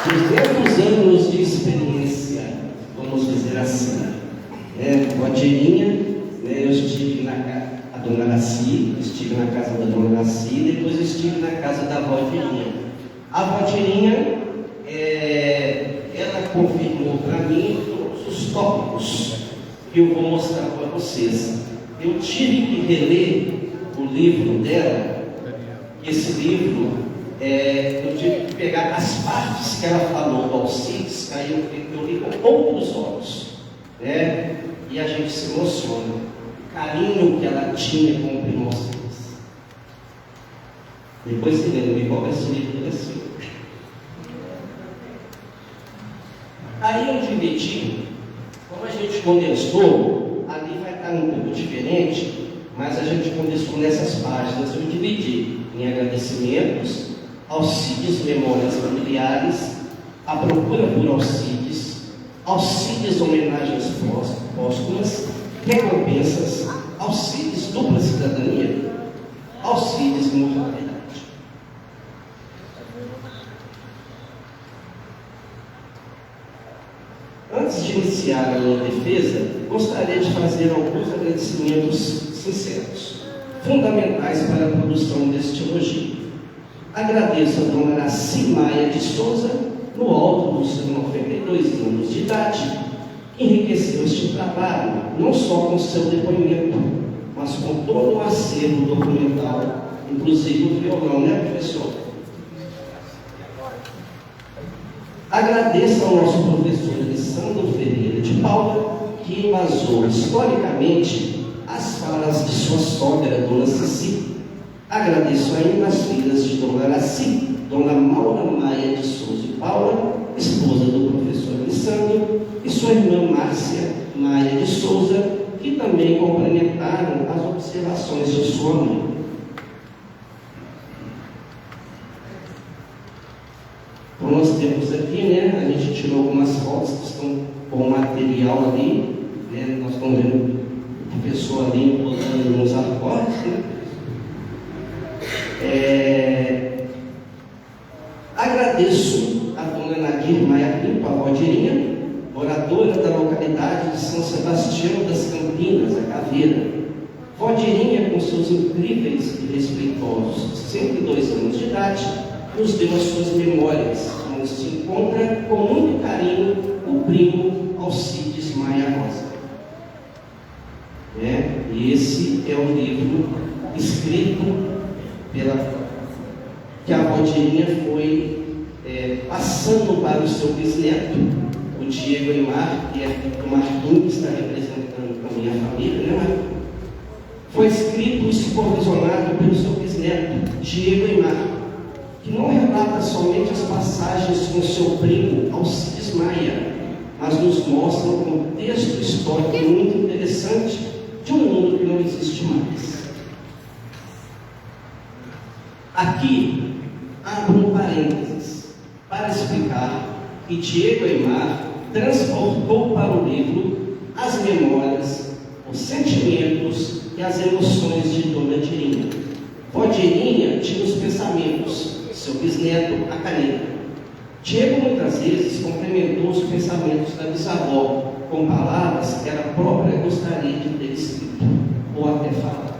200 anos de experiência, vamos dizer assim. Rodilinha, eu estive na casa da dona Araci, estive na casa da dona Araci, depois estive na casa da Rodilinha. A Rodilinha, ela confirmou para mim todos os tópicos que eu vou mostrar para vocês. Eu tive que reler o livro dela. Esse livro, eu tive que pegar as partes que ela falou do Alcides, aí eu li com outros olhos, né? E a gente se emociona. O carinho que ela tinha com o primo Alcides. Depois que ele me cobra esse livro assim. Aí eu dividi. Como a gente condensou, ali vai estar um pouco diferente, mas a gente condensou nessas páginas. Eu dividi em agradecimentos, Alcides Memórias Familiares, a procura por Alcides, Alcides Homenagens Póstumas, recompensas, Alcides Dupla Cidadania, Alcides Imortalidade. Antes de iniciar a minha defesa, gostaria de fazer alguns agradecimentos sinceros, fundamentais para a produção deste elogio. Agradeço a dona Araci Maia de Souza, no alto dos seus 92 anos de idade, que enriqueceu este trabalho, não só com seu depoimento, mas com todo o acervo documental, inclusive o violão, né, professor? Agradeço ao nosso professor Alessandro Ferreira de Paula, que embasou historicamente as falas de sua sogra, dona Cici. Agradeço ainda as filhas de dona Araci, dona Maura Maia de Souza e Paula, esposa do professor Alessandro, e sua irmã Márcia Maia de Souza, que também complementaram as observações de sua mãe. Então, nós temos aqui, né, a gente tirou algumas fotos que estão com material ali, né, nós estamos vendo o professor ali botando nos acordes, né. Agradeço agradeço a dona Nadir Maia Pinto, a avó de Irinha, moradora da localidade de São Sebastião das Campinas, a Caveira. Vó de Irinha, com seus incríveis e respeitosos 102 anos de idade, nos deu as suas memórias, onde se encontra com muito carinho o primo Alcides Maia Rosa. E esse é um livro escrito que a avó de Irinha foi passando para o seu bisneto, o Diego Aymar, que é o Martim, que está representando a minha família, né, Martim? Foi escrito e supervisionado pelo seu bisneto, Diego Aymar, que não relata somente as passagens com seu primo Alcides Maia, mas nos mostra um contexto histórico muito interessante de um mundo que não existe mais. Aqui, abro um parênteses para explicar que Diego Aymar transportou para o livro as memórias, os sentimentos e as emoções de Dona Dirinha. Vó Dirinha tinha os pensamentos, seu bisneto a caneta. Diego muitas vezes complementou os pensamentos da bisavó com palavras que ela própria gostaria de ter escrito ou até falado.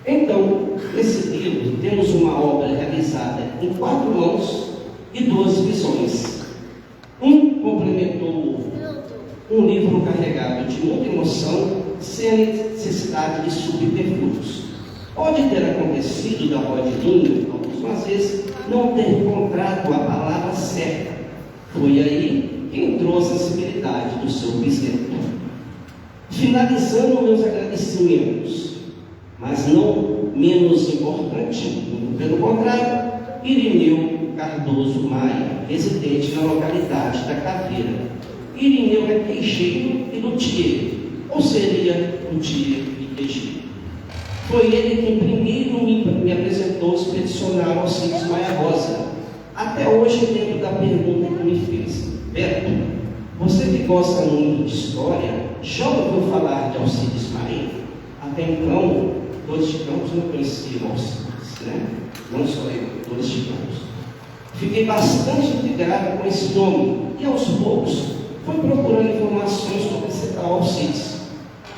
Então, nesse livro temos uma obra realizada em 4 mãos e 2 visões. Um complementou um livro carregado de muita emoção, sem a necessidade de subterfúgios. Pode ter acontecido da avó de Irinha, algumas vezes, não ter encontrado a palavra certa. Foi aí que entrou a sensibilidade do seu bisneto. Finalizando meus agradecimentos, mas não menos importante, pelo contrário, Irineu Cardoso Maia, residente na localidade da Caveira. Irineu é queixeiro e luthier, ou seria luthier e queixeiro. Foi ele quem primeiro me apresentou o expedicionário Alcides Maia Rosa. Até hoje lembro da pergunta que me fez: Beto, você que gosta muito de história, já ouviu falar de Alcides Maia? Até então, Dores de Campos não conhecia o Alcides, né? Não só eu, Dores de Campos. Fiquei bastante intrigado com esse nome e aos poucos fui procurando informações sobre esse tal Alcides.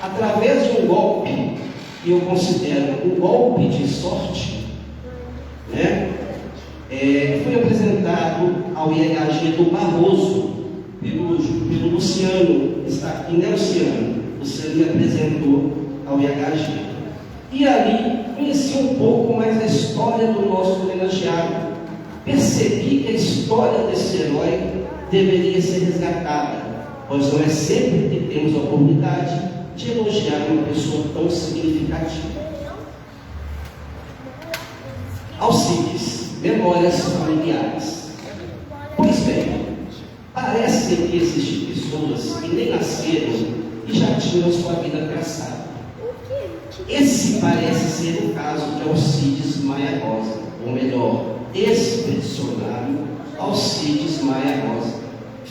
Através de um golpe, que eu considero um golpe de sorte, né? Fui apresentado ao IHG do Barroso pelo Luciano, está aqui, né, Luciano? Luciano me apresentou ao IHG. E ali conheci um pouco mais da história do nosso homenageado. Percebi que a história desse herói deveria ser resgatada, pois não é sempre que temos a oportunidade de elogiar uma pessoa tão significativa. Alcides, memórias familiares. Pois bem, parece que existem pessoas que nem nasceram e já tinham sua vida traçada. Esse parece ser o caso de Alcides Maia Rosa, ou melhor, expedicionário Alcides Maia Rosa,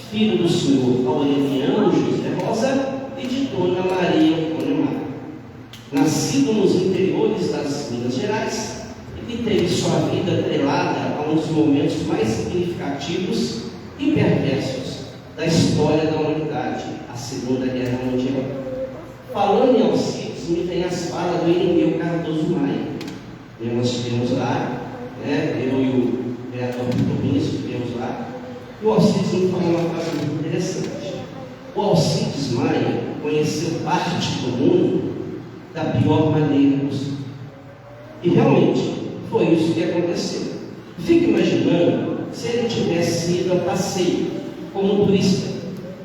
filho do senhor Aureliano José Rosa e de Dona Maria Conemar, nascido nos interiores das Minas Gerais e que teve sua vida atrelada a um dos momentos mais significativos e perversos da história da humanidade, a Segunda Guerra Mundial. Falando em Alcides, me vem as falas do Irineu Cardoso Maia. Nós estivemos lá, né, eu e o vereador Vitor estivemos lá, e o Alcides me falou uma coisa muito interessante. O Alcides Maia conheceu parte do mundo da pior maneira possível. E realmente foi isso que aconteceu. Fico imaginando se ele tivesse ido a passeio como turista.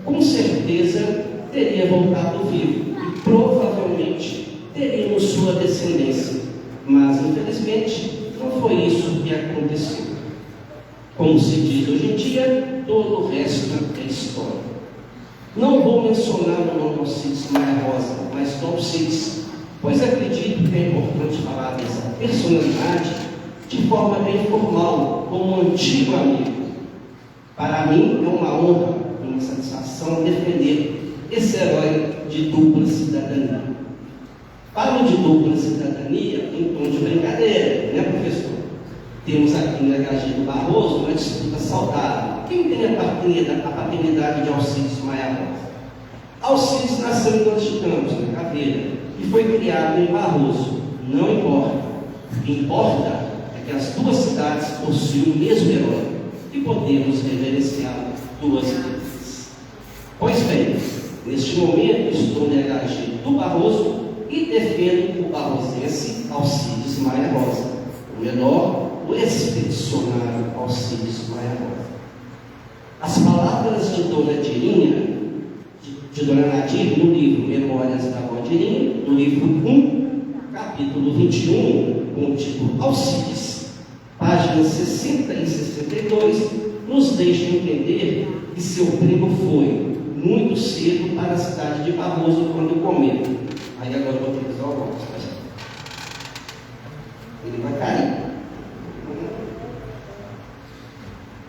Com certeza teria voltado vivo e provavelmente teríamos sua descendência. Mas infelizmente não foi isso que aconteceu. Como se diz hoje em dia, todo o resto é história. Não vou mencionar o nome do Alcides Maia Rosa, mas do Alcides, pois acredito que é importante falar dessa personalidade de forma bem formal, como um antigo amigo. Para mim é uma honra e uma satisfação defender esse herói de dupla cidadania. Falo de dupla cidadania em tom de brincadeira, né, professor? Temos aqui no HG do Barroso uma disputa saudável. Quem tem a paternidade de Alcides Maia Rosa? Alcides nasceu em Montes de Campos, na Caveira, e foi criado em Barroso. Não importa. O que importa é que as duas cidades possuem o mesmo herói e podemos reverenciá-lo duas vezes. Pois bem, neste momento estou no HG do Barroso e defendo o barrosense Alcides Maia Rosa, ou melhor, o expedicionário Alcides Maia Rosa. As palavras de Dona Dirinha, de Dona Nadir, no livro Memórias da Avó Dirinha, no livro 1, capítulo 21, com o título Alcides, páginas 60 e 62, nos deixam entender que seu primo foi muito cedo para a cidade de Barroso quando comenta. Aí agora eu vou utilizar o óculos. Ele vai cair.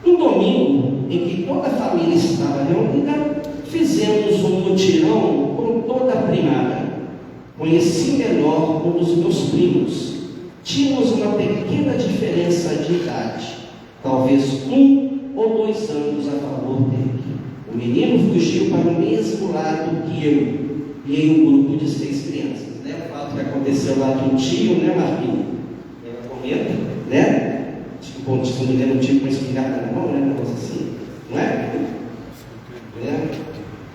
Um domingo em que toda a família estava reunida, fizemos um mutirão com toda a primada. Conheci melhor um dos meus primos. Tínhamos uma pequena diferença de idade, talvez 1 ou 2 anos a favor dele. O menino fugiu para o mesmo lado que eu, e em um grupo de 6 crianças. O fato que aconteceu lá de um tio, né, Marquinhos? Ela comenta, né? Bom, se não me lembro, um tio com espingarda na mão, né? Um negócio assim, não é?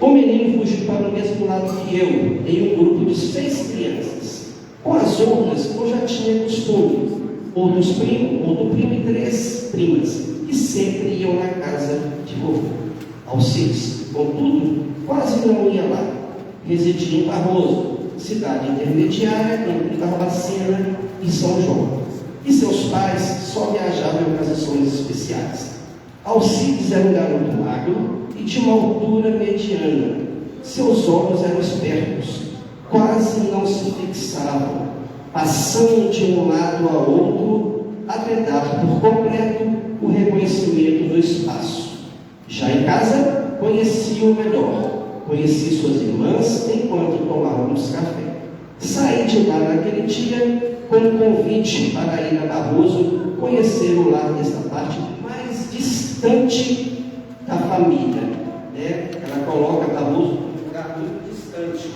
O menino fugiu para o mesmo lado que eu, em um grupo de 6 crianças. Com as outras, eu já tinha costume, ou do primo e 3 primas, que sempre iam na casa de vovô Alcides. Contudo, quase não ia lá. Residia em Barroso, cidade intermediária entre Barbacena e São João. E seus pais só viajavam em ocasiões especiais. Alcides era um garoto magro e de uma altura mediana. Seus olhos eram espertos, quase não se fixavam, passando de um lado a outro, a vedar por completo o reconhecimento do espaço. Já em casa, conhecia-o melhor. Conheci suas irmãs enquanto tomávamos café. Saí de lá naquele dia com um convite para ir a Barroso conhecer o lar dessa parte mais distante da família, né? Ela coloca Barroso num lugar muito distante.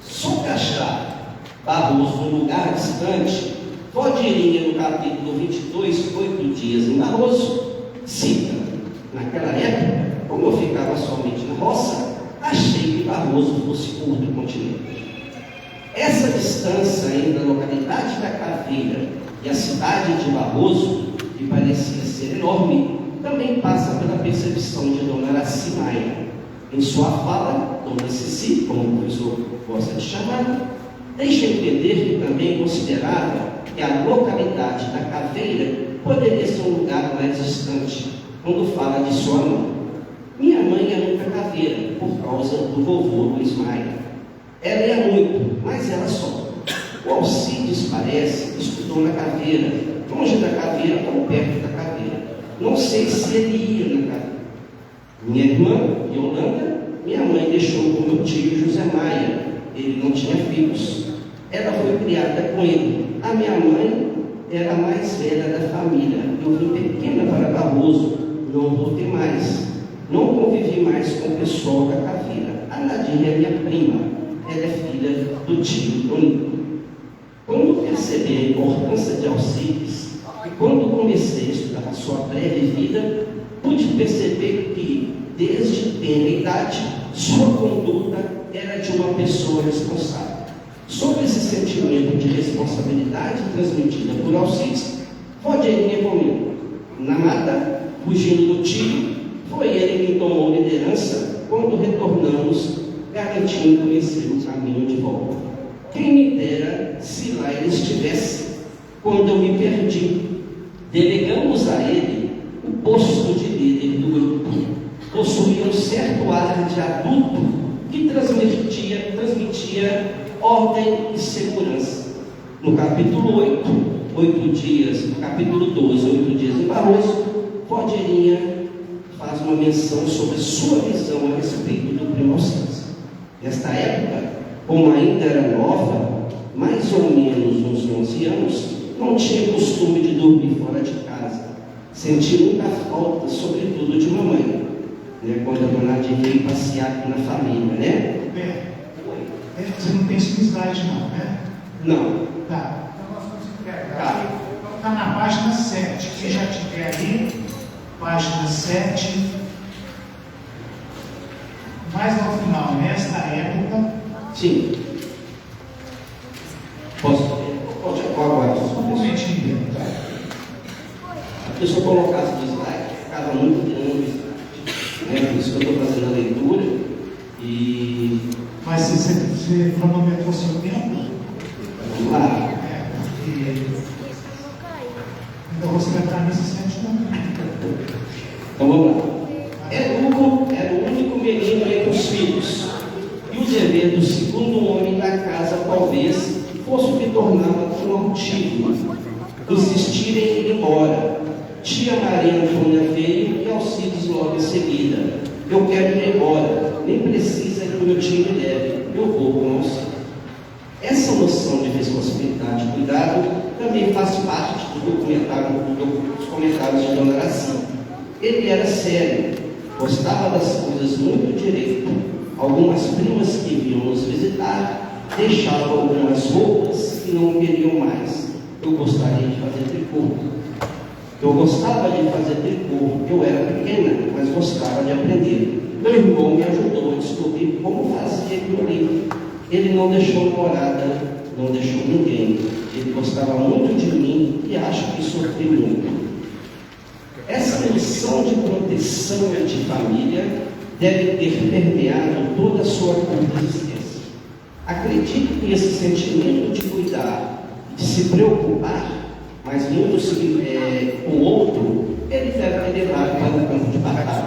Só que achar Barroso num lugar distante, Vó Dirinha, no capítulo 22, 8 dias em Barroso, cita: naquela época, como eu ficava somente na roça, achei que Barroso fosse outro continente. Essa distância entre a localidade da Caveira e a cidade de Barroso, que parecia ser enorme, também passa pela percepção de Dona Araci Maia. Em sua fala, Dona Ceci, como o professor gosta de chamar, deixa entender que também considerava que a localidade da Caveira poderia ser um lugar mais distante, quando fala de sua mãe. Minha mãe é muita Caveira, por causa do vovô Luiz Maia. Ela ia muito, mas ela só. O Alcides, parece, estudou na Caveira, longe da Caveira ou perto da Caveira. Não sei se ele ia na Caveira. Minha irmã, Yolanda, minha mãe deixou com meu tio José Maia. Ele não tinha filhos. Ela foi criada com ele. A minha mãe era a mais velha da família. Eu vim pequena para Barroso, não voltei mais. Não convivi mais com o pessoal da Caveira. A Nadir é minha prima. Ela é filha do tio Toninho. Quando percebi a importância de Alcides e quando comecei a estudar a sua breve vida, pude perceber que, desde tenra idade, sua conduta era de uma pessoa responsável. Sobre esse sentimento de responsabilidade transmitida por Alcides, Vó Dirinha comenta: na mata, fugindo do tio, foi ele quem tomou liderança quando retornamos, garantindo conhecer o caminho de volta. Quem me dera se lá ele estivesse, quando eu me perdi. Delegamos a ele o posto de líder do grupo. Possuía um certo ar de adulto que transmitia ordem e segurança. No capítulo 8 dias, no capítulo 12, 8 dias em Barroso, Vó Dirinha faz uma menção sobre sua visão a respeito do primo Alcides. Nesta época, como ainda era nova, mais ou menos uns 11 anos, não tinha costume de dormir fora de casa. Senti muita falta, sobretudo de mamãe, né, quando a dona Nadir veio passear aqui na família, né? Você não tem esse slide não, né? Não. Tá. Então nós vamos entregar. Está na página 7. Quem já tiver ali, página 7. Mais ao final, nesta época. Sim. Posso? Pode agora. Só um momentinho. Tá. Se eu colocasse no slide, ficava muito grande. Né? Por isso que eu estou fazendo a leitura. E... Mas você cronometrou seu tempo? Claro. Então você vai para a missa 7 também. Então vamos lá. Hugo era o único menino entre os filhos. E o dever do segundo homem da casa talvez fosse o que tornava tão altivo insistir em ir embora. Tia Maria Antônia veio e Alcides logo em seguida. Eu quero ir embora, nem precisa que o meu tio me leve, eu vou com Alcides. Essa noção de responsabilidade e cuidado também faz parte dos comentários de Dona Araci. Ele era sério, gostava das coisas muito direito. Algumas primas que vinham nos visitar deixavam algumas roupas que não queriam mais. Eu gostaria de fazer tricô. Eu gostava de fazer tricô. Eu era pequena, mas gostava de aprender. Meu irmão me ajudou a descobrir como fazia aquilo ali. Ele não deixou namorada, não deixou ninguém. Ele gostava muito de mim e acho que sofri muito. Essa missão de proteção de família deve ter permeado toda a sua curta existência. Acredito que esse sentimento de cuidar, de se preocupar, mas muito com o outro, ele deve ter levado para o campo de batalha.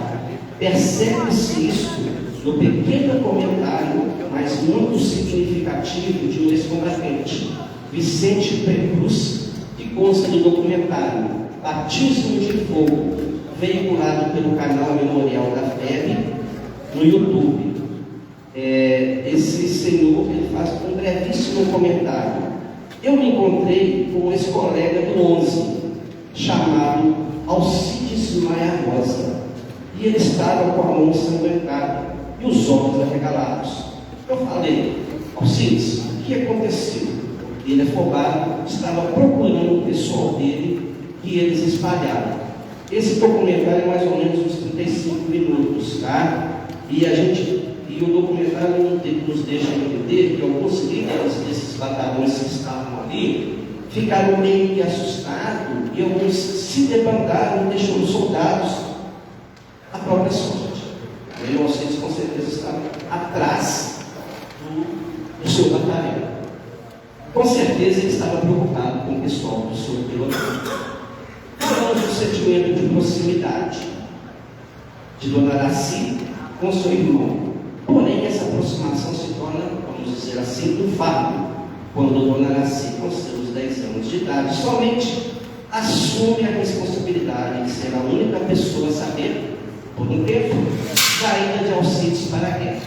Percebe-se isso no pequeno comentário, mas muito significativo, de um ex-combatente, Vicente Precruz, que consta do documentário Batismo de Fogo, veiculado pelo canal Memorial da FEB no YouTube. Esse senhor ele faz um brevíssimo comentário. Eu me encontrei com um ex-colega do 11, chamado Alcides Maia Rosa, e ele estava com a mão ensanguentada e os olhos arregalados. Eu falei: Alcides, o que aconteceu? Ele, afobado, estava procurando o pessoal dele que eles espalharam. Esse documentário é mais ou menos uns 35 minutos, tá? E o documentário nos deixa entender que alguns líderes desses batalhões que estavam ali ficaram meio que assustados e alguns se debandaram, deixando os soldados à própria sorte. Aí o Alcides com certeza estava atrás do seu batalhão. Com certeza ele estava preocupado com o pessoal do seu pelotão. Falamos do sentimento de proximidade de Dona Araci com seu irmão. Porém, essa aproximação se torna, vamos dizer assim, um fardo, quando Dona Araci, com seus 10 anos de idade, somente assume a responsabilidade de ser a única pessoa a saber, por um tempo, da ida de Alcides para a guerra.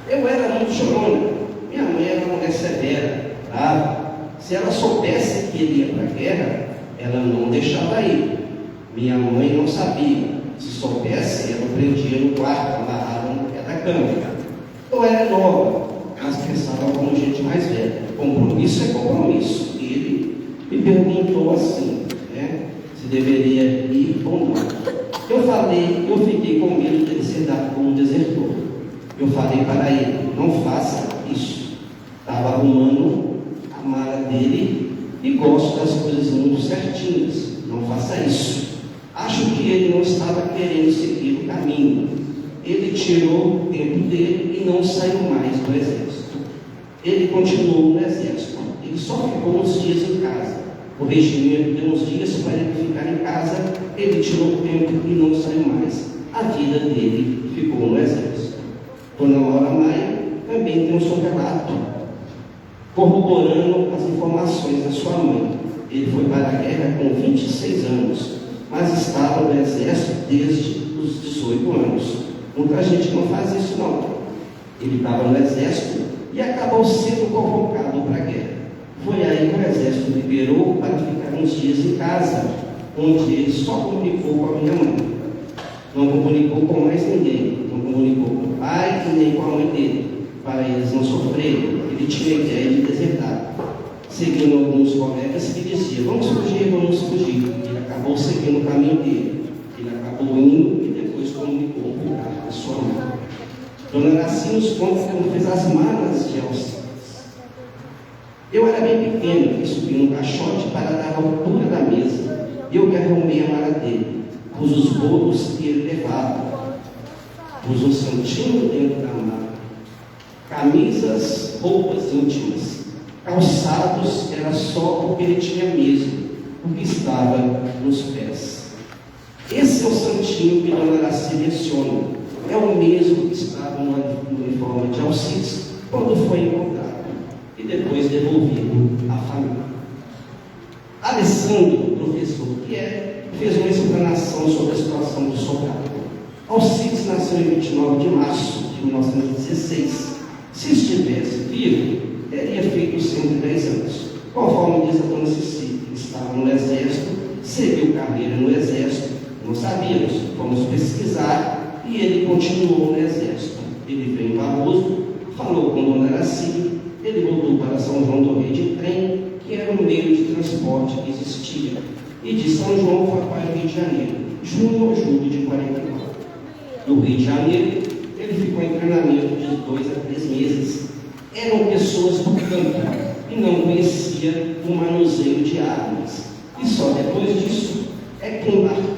Eu era muito chorona. Minha mãe era uma mulher severa, brava. Se ela soubesse que ele ia para a guerra, ela não deixava ir. Minha mãe não sabia. Se soubesse, ela prendia no quarto, amarrava no pé da cama. Eu era nova, mas pensava como gente mais velha. Compromisso é compromisso. E ele me perguntou assim, né, se deveria ir ou não. Eu fiquei com medo dele ser dado como desertor. Eu falei para ele: não faça isso. Estava arrumando a mala dele e gosto das coisas muito certinhas. Não faça isso. Acho que ele não estava querendo seguir o caminho. Ele tirou o tempo dele e não saiu mais do exército. Ele continuou no exército. Ele só ficou uns dias em casa. O regimento deu uns dias para ele ficar em casa. Ele tirou o tempo e não saiu mais. A vida dele ficou no exército. Dona Laura Maia também tem o seu relato, corroborando as informações da sua mãe. Ele foi para a guerra com 26 anos, mas estava no exército desde os 18 anos. Muita gente não faz isso não. Ele estava no exército e acabou sendo convocado para a guerra. Foi aí que o exército liberou para ficar uns dias em casa, onde ele só comunicou com a minha mãe. Não comunicou com mais ninguém, não comunicou com o pai e nem com a mãe dele, para eles não sofrerem. Ele tinha a ideia de desertar, seguindo alguns colegas que diziam: vamos fugir, vamos fugir. Ele acabou seguindo o caminho dele. Ele acabou indo e depois comunicou com o carro de sua mãe. Dona Araci nos conta como fez as malas de Alcides. Eu era bem pequeno e subi no caixote para dar a altura da mesa. Eu que arrumei a mala dele, pus os bolos que ele levava, pus um santinho dentro da mala, camisas, roupas íntimas, calçados era só porque ele tinha mesmo, o que estava nos pés. Esse é o santinho que Dona Araci menciona. É o mesmo que estava no uniforme de Alcides quando foi encontrado e depois devolvido à família. Alessandro, professor que é, fez uma explanação sobre a situação do soldado. Alcides nasceu em 29 de março de 1916. Se estivesse vivo, teria feito 110 anos. Conforme diz a dona Cecília, estava no exército, seguiu carreira no exército, não sabíamos, fomos pesquisar, e ele continuou no exército. Ele veio em Barroso, falou com Dona Araci, ele voltou para São João do Rei de trem, que era um meio de transporte que existia, e de São João foi para o Rio de Janeiro, junho ou julho de 49. No Rio de Janeiro, ele ficou em treinamento de 2 a 3 meses. Eram pessoas do campo e não conhecia o manuseio de armas, e só depois disso é que embarcaram.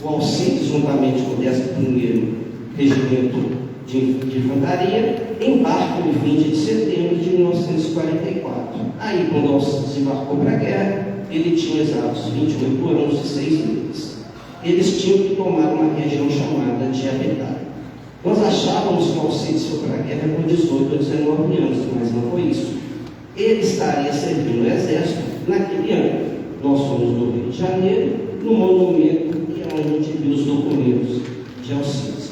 O Alcides, juntamente com o 11º Regimento de Infantaria, embarca em 20 de setembro de 1944. Aí, quando o Alcides embarcou para a guerra, ele tinha exatos 28 anos e 6 meses. Eles tinham que tomar uma região chamada de Abetá. Nós achávamos que o Alcides foi para a guerra com 18 ou 19 anos, mas não foi isso. Ele estaria servindo no exército naquele ano. Nós fomos no Rio de Janeiro, no monumento que é onde a gente viu os documentos de Alcides.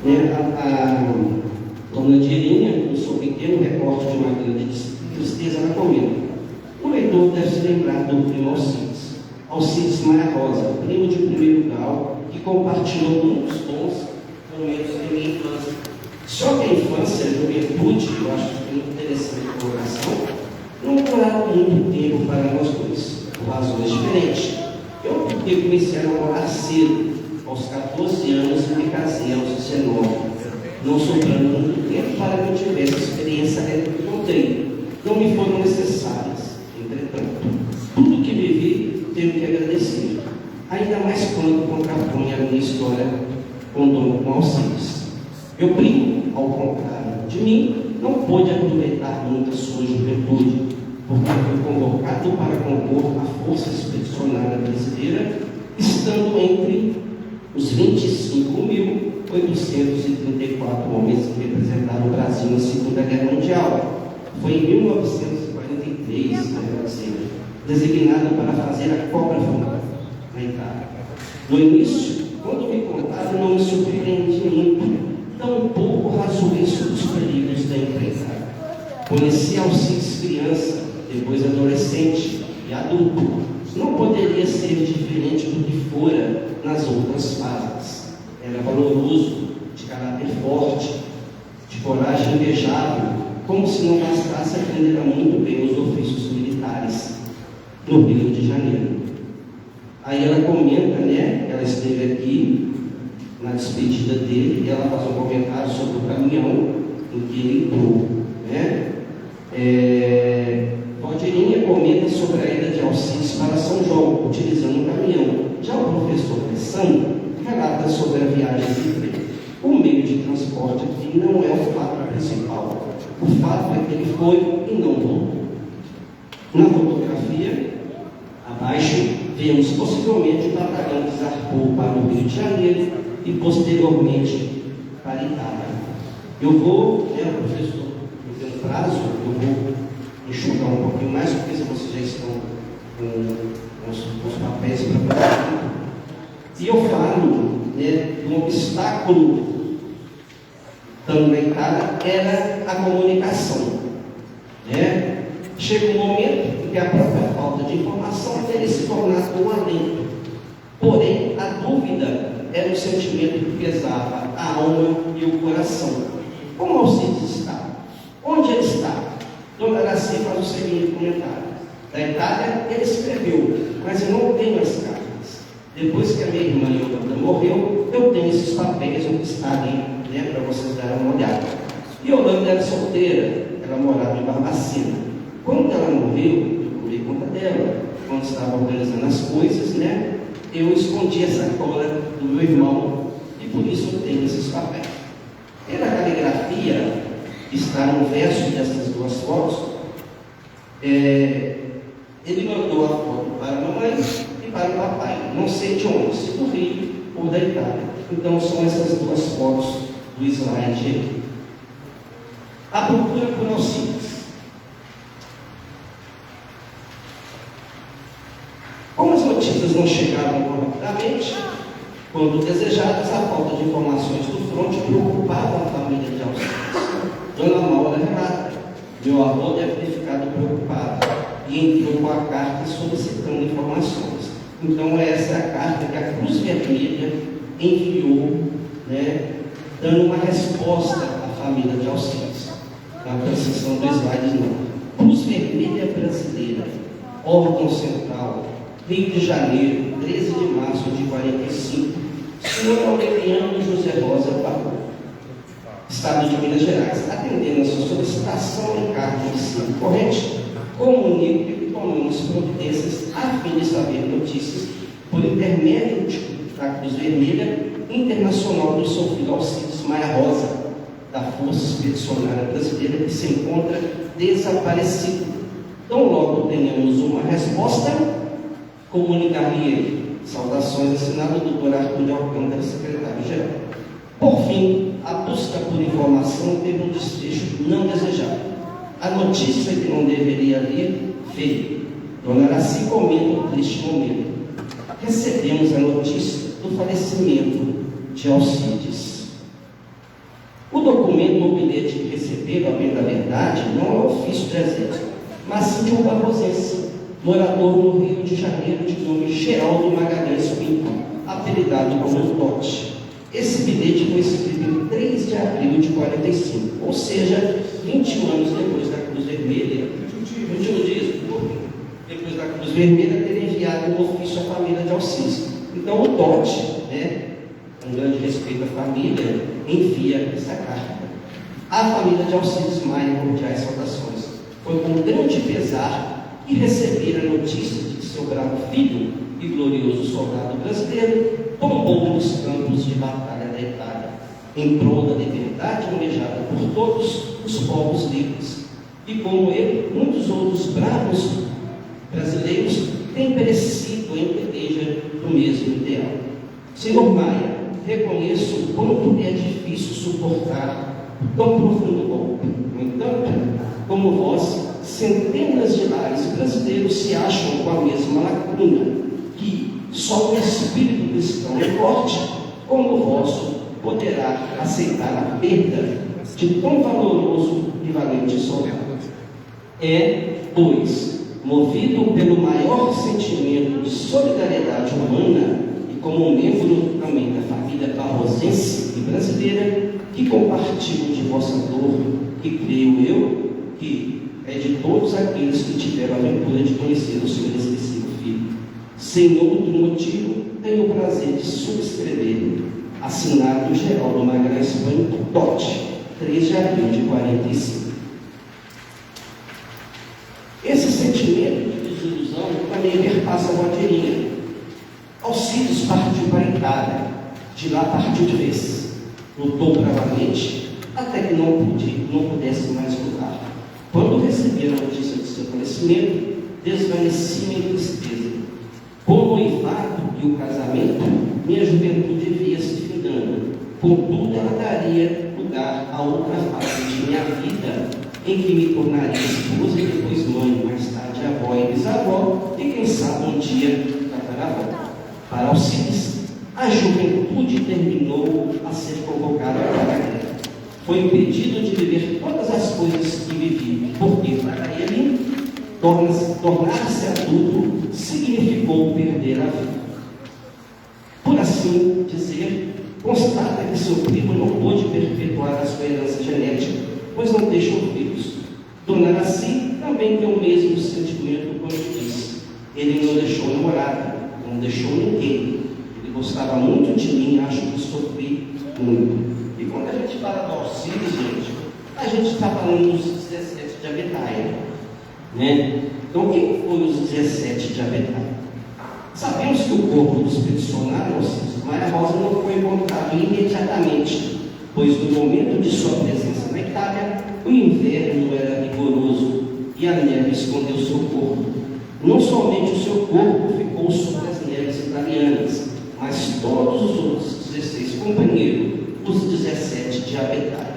A dona Dirinha, no seu pequeno recorte de uma grande tristeza, ela comenta: o leitor deve se lembrar do primo Alcides, Alcides Maia Rosa, primo de primeiro grau, que compartilhou muitos bons momentos da minha infância. Só que a infância e a juventude, eu acho que é muito interessante a colocação, não duraram muito tempo para nós dois, por razões diferentes. Eu comecei a namorar cedo, aos 14 anos, e me casei aos 19, não sobrando muito tempo para que eu tivesse a experiência que encontrei. Não me foram necessárias, entretanto. Tudo que vivi, tenho que agradecer. Ainda mais quando contrapõe a minha história com Alcides. Meu primo, ao contrário de mim, não pôde aproveitar muito a sua juventude, porque foi convocado para compor a Força Expedicionária Brasileira, estando entre os 25.834 homens que representaram o Brasil na Segunda Guerra Mundial. Foi em 1943, designado para fazer a Cobra Funda na Itália. No início, quando me contaram, não me surpreendi muito, tampouco razoei sobre os perigos da empreitada. Conheci Alcides criança, depois adolescente e adulto. Não poderia ser diferente do que fora nas outras fases. Era valoroso, de caráter forte, de coragem invejável, como se não bastasse aprender muito bem os ofícios militares no Rio de Janeiro. Aí ela comenta, ela esteve aqui na despedida dele, e ela faz um comentário sobre o caminhão em que ele entrou, Valdirinha comenta sobre a ida de Alcides para São João, utilizando um caminhão. Já o professor Alessandro relata sobre a viagem de trem. O meio de transporte aqui não é o fato principal. O fato é que ele foi e não voltou. Na fotografia, abaixo, vemos possivelmente o batalhão que zarpou para o Rio de Janeiro e posteriormente para a Itália. Eu vou, professor, no meu prazo, eu vou enxugar um pouquinho mais, porque se vocês já estão com os papéis preparados. E eu falo do obstáculo estando na Itália, era a comunicação. Né? Chega um momento em que a própria falta de informação teria se tornado um alento. Porém, a dúvida era um sentimento que pesava a alma e o coração. Como Alcides está? Onde ele está? Dona Araci faz o seguinte comentário. Da Itália, ele escreveu, mas eu não tenho as cartas. Depois que a minha irmã Yolanda morreu, eu tenho esses papéis onde está ali, né, para vocês darem uma olhada. Yolanda era solteira, ela morava em Barbacena. Quando ela morreu, eu tomei conta dela. Quando estava organizando as coisas, né, eu escondi a sacola do meu irmão e por isso eu tenho esses papéis. E na caligrafia está no verso dessas duas fotos. Ele mandou a foto para a mamãe e para o papai, não sei de onde, se do Rio ou da Itália. Então são essas duas fotos do slide aqui. A procura por Alcides. Como as notícias não chegavam rapidamente, quando desejadas, a falta de informações do fronte preocupava a família de Alcides. Dona Maura relata: meu avô deve ter ficado preocupado e entrou com a carta solicitando informações. Então essa é a carta que a Cruz Vermelha enviou, né, dando uma resposta à família de Alcides. Na transição do slide não. Cruz Vermelha Brasileira, órgão central, Rio de Janeiro, 13 de março de 45, senhor Aureliano José Rosa Barro, Estado de Minas Gerais. Atendendo a sua solicitação em carta de ensino corrente, comunico que tomamos providências a fim de saber notícias por intermédio da Cruz Vermelha Internacional do seu filho Alcides Maia Rosa, da Força Expedicionária Brasileira, que se encontra desaparecido. Então, logo tenhamos uma resposta, comunicar-lhe saudações, assinado do Dr. Arthur de Alcântara, secretário-geral. Por fim, a busca por informação teve um desfecho não desejado. A notícia que não deveria ler veio. Dona Araci comenta um triste momento. Recebemos a notícia do falecimento de Alcides. O documento ou bilhete que receberam, a bem da verdade, não é o ofício de exército, mas sim de um barrosense, morador no Rio de Janeiro, de nome Geraldo Magalhães Pinto, apelidado como Totti. Esse bilhete foi escrito em 3 de abril de 45, ou seja, 21 anos depois da Cruz Vermelha, 21 dias depois da Cruz Vermelha ter enviado um ofício à família de Alcides. Então o Totti, né, com grande respeito à família, envia essa carta. A família de Alcides Maia, cordiais saudações. Foi com grande pesar que receber a notícia de que seu bravo filho e glorioso soldado brasileiro tombou nos campos de batalha da Itália, em prol da liberdade almejada por todos os povos livres. E como ele, muitos outros bravos brasileiros têm perecido em peleja do mesmo ideal. Senhor Maia, reconheço o quanto é difícil suportar tão profundo golpe. No entanto, como vós, centenas de lares brasileiros se acham com a mesma lacuna, que só o espírito cristão forte, como o vosso, poderá aceitar a perda de tão valoroso e valente soldado. Pois, movido pelo maior sentimento de solidariedade humana, e como membro também da família barrosense e brasileira, que compartilho de vossa dor, que creio eu, que é de todos aqueles que tiveram a aventura de conhecer o seu inesquecível filho. Sem outro motivo, tenho o prazer de subscrever, assinado Geraldo Magalhães Pinto, Totti, 3 de abril de 45. Esse sentimento de desilusão também perpassa a Guadirinha. Alcides partiu para a Itália, de lá partiu de vez. Lutou bravamente, até que não pudesse mais lutar. Quando recebi a notícia de seu falecimento, desvaneci em tristeza. Com o noivado e o casamento, minha juventude via se findando. Contudo, ela daria lugar a outra fase de minha vida, em que me tornaria esposa e depois mãe, mais tarde avó e bisavó, e quem sabe um dia tataravó. Para Alcides, a juventude terminou a ser convocada para a guerra. foi impedido de viver todas as coisas que vivia, porque para ele tornar-se adulto significou perder a vida. Por assim dizer, constata que seu primo não pôde perpetuar a sua herança genética, pois não deixou filhos. Dona Araci também tem o mesmo sentimento quando disse: ele não deixou namorada, não deixou ninguém. Ele gostava muito de mim, acho que sofri muito. E quando a gente fala do auxílio, gente, a gente está falando dos 17 de Abetaia, né? Então, quem foi os 17 de Abetaia? Sabemos que o corpo dos peticionários, Maria Rosa, não foi encontrado imediatamente, pois no momento de sua presença na Itália, o inverno era rigoroso e a neve escondeu seu corpo. Não somente o seu corpo ficou sobre as neves italianas, mas todos os outros 16 companheiros, os 17 de Abetaia.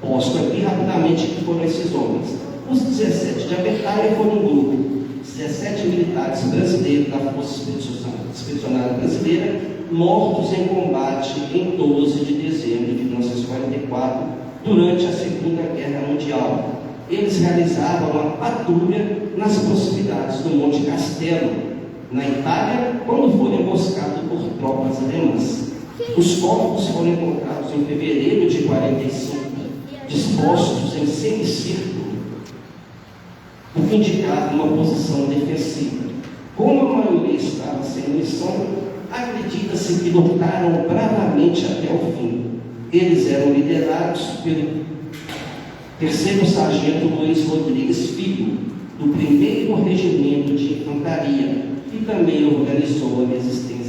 Posto aqui rapidamente que foram esses homens. Os 17 de Abetaia foram um grupo, 17 militares brasileiros da Força Expedicionária Brasileira, mortos em combate em 12 de dezembro de 1944, durante a Segunda Guerra Mundial. Eles realizavam uma patrulha nas proximidades do Monte Castelo, na Itália, quando foram emboscados por tropas alemãs. Os corpos foram encontrados em fevereiro de 1945, dispostos em semicírculo, o que indicava uma posição defensiva. Como a maioria estava sem munição, acredita-se que lutaram bravamente até o fim. Eles eram liderados pelo 3º Sargento Luiz Rodrigues Filho, do 1º Regimento de Infantaria, que também organizou a resistência.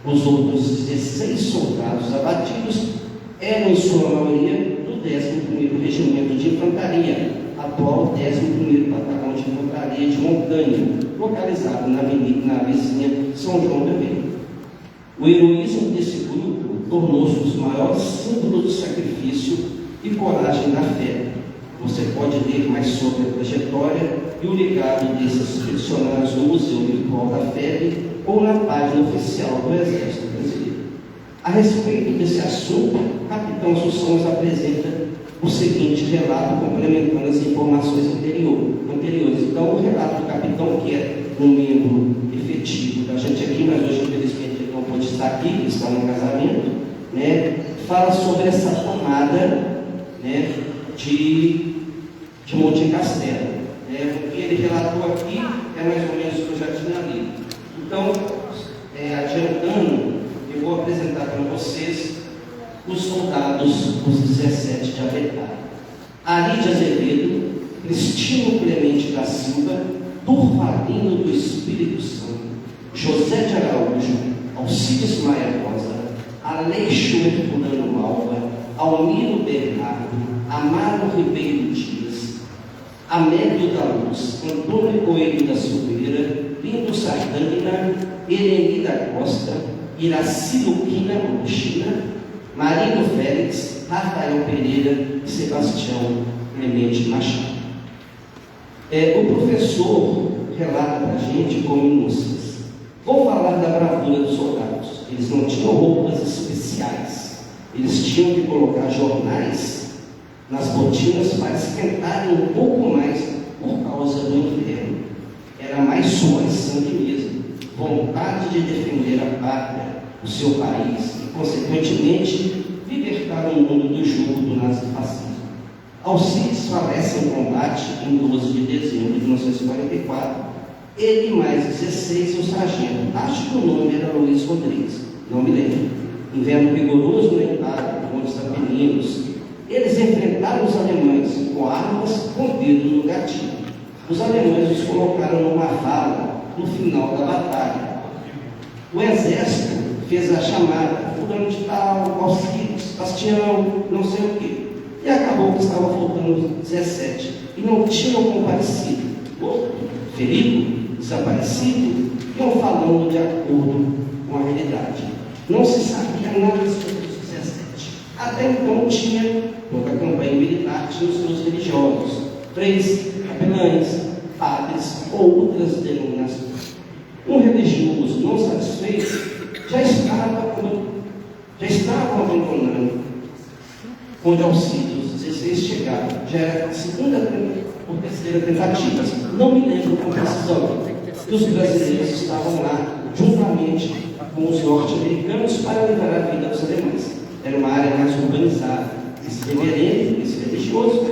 Os outros 16 soldados abatidos eram, em sua maioria, do 11º Regimento de Infantaria, atual 11º Batalhão de Infantaria de Montanha, localizado na vizinha São João do Rei. O heroísmo desse grupo tornou-se um dos maiores símbolos do sacrifício e coragem da fé. Você pode ler mais sobre a trajetória e o legado desses expedicionários no Museu Virtual da FEB ou na página oficial do Exército Brasileiro. A respeito desse assunto, o capitão Assunção nos apresenta o seguinte relato, complementando as informações anteriores. Então, o relato do capitão, que é um membro efetivo da gente aqui, mas hoje, infelizmente, ele não pode estar aqui, ele está no casamento, né, fala sobre essa tomada, né, de Monte Castelo. O que ele relatou aqui é mais ou menos o que eu já tinha lido. Então, adiantando, eu vou apresentar para vocês os soldados, os 17 de Abetaia. Ari de Azevedo, Cristino Clemente da Silva, Durvalino do Espírito Santo, José de Araújo, Alcides Maia Rosa, Aleixo Herculano Malva, Almiro Bernardo, Amaro Ribeiro Dias, Amédio da Luz, Antônio Coelho da Silveira, Lindo Sardana, Ereni da Costa, Iraci Luquina Mochina, Marino Félix, Rafael Pereira e Sebastião Clemente Machado. O professor relata para a gente com minúcias. Vou falar da bravura dos soldados. Eles não tinham roupas especiais. Eles tinham que colocar jornais nas botinas para esquentarem um pouco mais por causa do inverno. Era mais suor e sangue mesmo. Vontade de defender a pátria, o seu país e, consequentemente, libertar o mundo do jugo do nazifascismo. Alcides falece em combate em 12 de dezembro de 1944. Ele e mais 16 e o sargento. Acho que o nome era Luiz Rodrigues, não me lembro. Inverno rigoroso na Itália, Montes Apeninos. Eles enfrentaram os alemães com armas, com dedo no gatilho. Os alemães os colocaram numa vala no final da batalha. O exército fez a chamada, fulano de tal, Alcides, Bastião, não sei o quê. E acabou que estava faltando 17. E não tinham comparecido. Outro, ferido, desaparecido, iam falando de acordo com a realidade. Não se sabia nada sobre os 17. Até então tinha, toda a campanha militar, tinha os seus religiosos, freis, capelães, padres ou outras denominações. Um religioso não satisfeito já estavam abandonando quando Alcides, os 16 chegaram. Já era a segunda ou terceira tentativa, não me lembro com precisão. E os brasileiros estavam lá, juntamente com os norte-americanos, para levar a vida aos alemães. Era uma área mais urbanizada. Esse reverendo, esse religioso,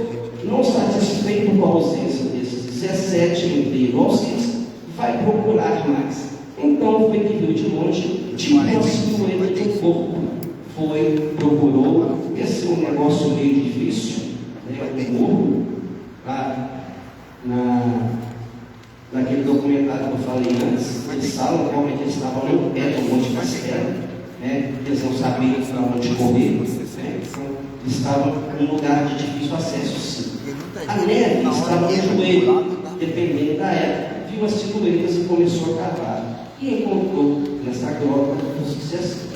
não satisfeito com a ausência desses 17 entre Alcides, vai procurar mais. Então foi que viu de longe, tipo uma silhueta de um corpo. Foi, procurou, esse é um negócio meio difícil, né? Um morro, naquele documentário que eu falei antes, eles falam realmente eles estavam no pé do Monte Castelo, né? Eles não sabiam para onde correr, né? Então, eles estavam em um lugar de difícil acesso, sim. A neve estava no joelho, dependendo da época, viu as silhuetas e começou a cavar, e encontrou nessa grota os 17.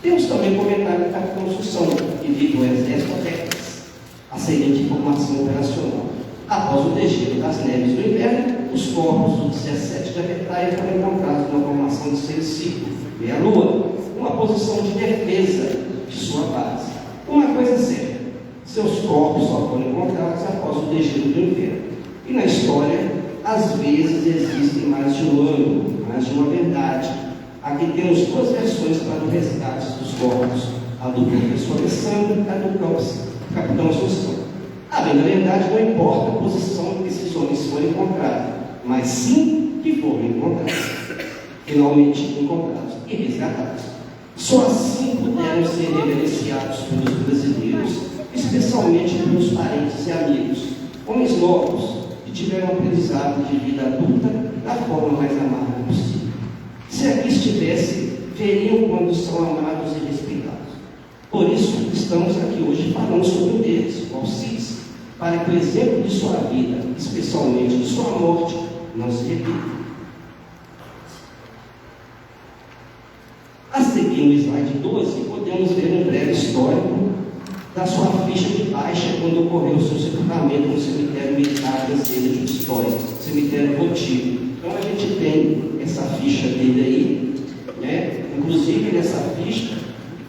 Temos também um comentário da construção, que vive o exército há décadas, a seguinte informação operacional. Após o degelo das neves do inverno, os corpos dos 17 de Abetaia foram encontrados numa formação de semicírculo, meia-lua, uma posição de defesa de sua base. Uma coisa certa, seus corpos só foram encontrados após o degelo do inverno. E na história, às vezes existem mais de um ângulo, mais de uma verdade. Aqui temos duas versões para o resgate dos corpos, a do professor Alessandro e a do capitão Assunção. Bem, na verdade, não importa a posição em que esses homens foram encontrados, mas sim que foram encontrados, finalmente encontrados e resgatados. Só assim puderam ser reverenciados pelos brasileiros, especialmente pelos parentes e amigos, homens novos que tiveram aprendizado de vida adulta da forma mais amarga possível. Se aqui estivesse, veriam quando são amados e respeitados. Por isso, estamos aqui hoje falando sobre um deles, o Alcides, para que o exemplo de sua vida, especialmente de sua morte, não se repita. A seguir, no slide 12, podemos ver um breve histórico da sua ficha de baixa quando ocorreu seu sepultamento no cemitério militar brasileiro de História, cemitério Votivo. Então, a gente tem essa ficha dele aí, né? Inclusive nessa ficha,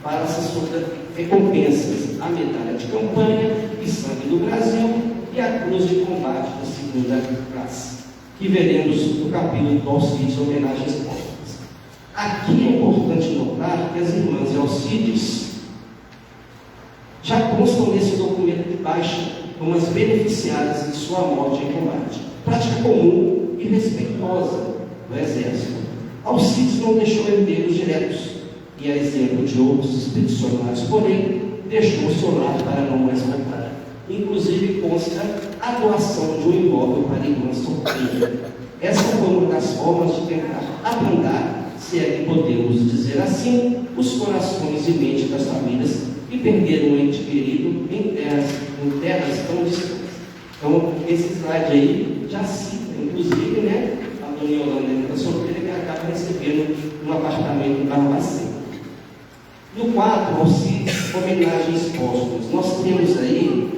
fala-se sobre recompensas, a medalha de campanha e sangue do Brasil e a cruz de combate da segunda classe, que veremos no capítulo do Alcides, homenagens póstumas. Aqui é importante notar que as irmãs de Alcides já constam nesse documento de baixa como as beneficiadas de sua morte em combate, prática comum e respeitosa do Exército. Alcides não deixou herdeiros diretos, e a exemplo de outros expedicionários, porém, deixou seu lar para não mais voltar. Inclusive consta a doação de um imóvel para a irmã solteira. Essa foi uma das formas de tentar abrandar, se é que podemos dizer assim, os corações e mente das famílias que perderam um ente querido em terras tão distantes. Então, esse slide aí já cita, inclusive, né, a dona Yolanda da solteira, que acaba recebendo um apartamento em Barbacena. No quadro, Alcides, homenagens póstumas, nós temos aí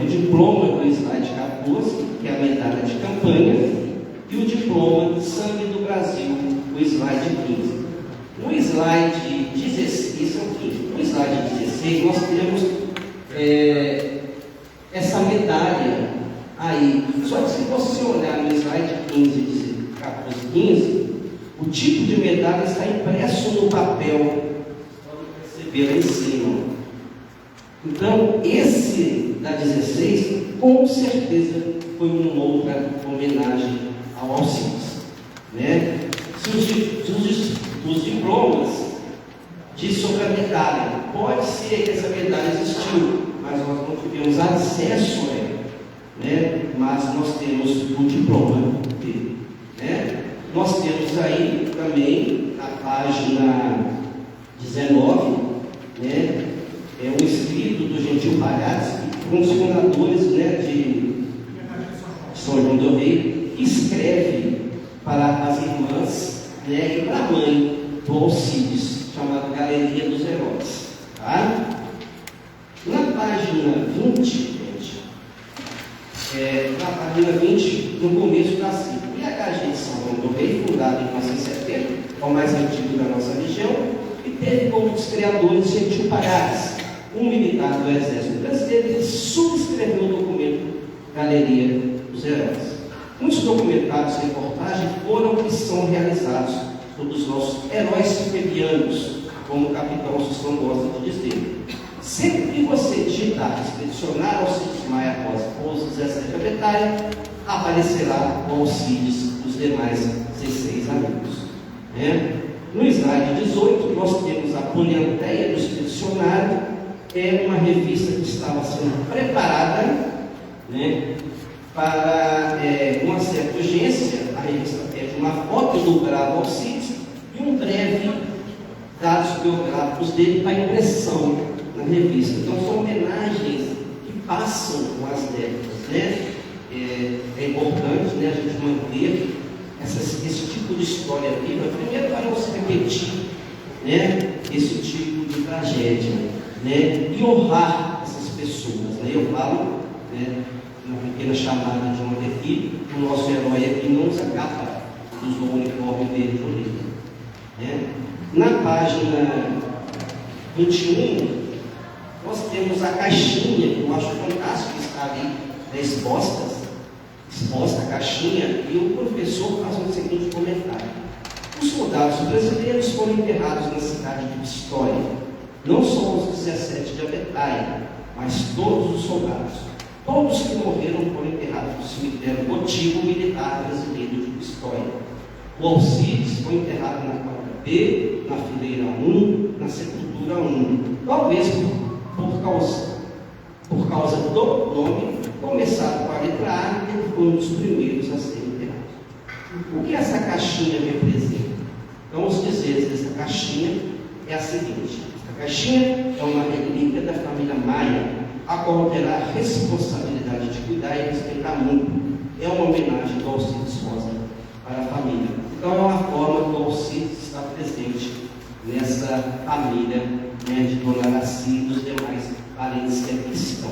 o diploma do slide 14, que é a medalha de campanha, e o diploma de sangue do Brasil, o slide 15. No slide 16, no slide 16, nós temos essa medalha aí. Só que se você olhar no slide 15, 14, 15, o tipo de medalha está impresso no papel, pode perceber lá em cima. Então, esse da 16, com certeza, foi uma outra homenagem ao Alcides, né? Os diplomas diz sobre a medalha. Pode ser que essa medalha existiu, mas nós não tivemos acesso a ela, né? Mas nós temos o diploma dele, né? Nós temos aí também, na página 19, né, um escrito do Gentil Palhares, um dos fundadores, né, de São João do Rei, que escreve para as irmãs, né, e para a mãe do Alcides, chamado Galeria dos Heróis. Tá? Na página 20, gente, na página 20, no começo da cita, o IHG de São João do Rei, fundado em 1970, é o mais antigo da nossa região, e teve como dos criadores Gentil Palhares, um militar do Exército Brasileiro, que subscreveu o documento Galeria dos Heróis. Muitos documentários e reportagens foram e são realizados sobre os nossos heróis fabianos, como o capitão Assunção gosta de dizer. Sempre que você digitar expedicionar Alcides Maia Rosa ou os 17 Abetaia, aparecerá o Alcides dos demais 16 amigos. No slide 18, nós temos a Polianteia do Expedicionário, é uma revista que estava sendo preparada para uma certa urgência. A revista pede uma foto do bravo Alcides e um breve dados biográficos dele para impressão na revista. Então são homenagens que passam com as décadas, É importante, a gente manter esse tipo de história viva, primeiro para não se repetir, esse tipo de tragédia, e honrar essas pessoas. Eu falo, uma pequena chamada de uma defile, o nosso herói aqui não usa capa, usou o uniforme dele por ele. Na página 21, nós temos a caixinha, que eu acho fantástico, que está ali exposta a caixinha, e o professor faz o seguinte comentário: os soldados brasileiros foram enterrados na cidade de Pistoia, não só os 17 de Abetaia, mas todos os soldados. Todos que morreram foram enterrados no cemitério gotivo militar brasileiro de Pistoia. O Alcides foi enterrado na quadra B, na fileira 1, na sepultura 1. Talvez por causa do nome, começaram com a letra A, e foi um dos primeiros a serem enterrados. O que essa caixinha representa? Então, os dizeres dessa caixinha é a seguinte: essa caixinha é uma relíquia da família Maia, a qual terá a responsabilidade de cuidar e respeitar muito. É uma homenagem do Alcides Rosa para a família. Então, é uma forma que o Alcides está presente nessa família, de Dona Araci e dos demais parentes que aqui estão.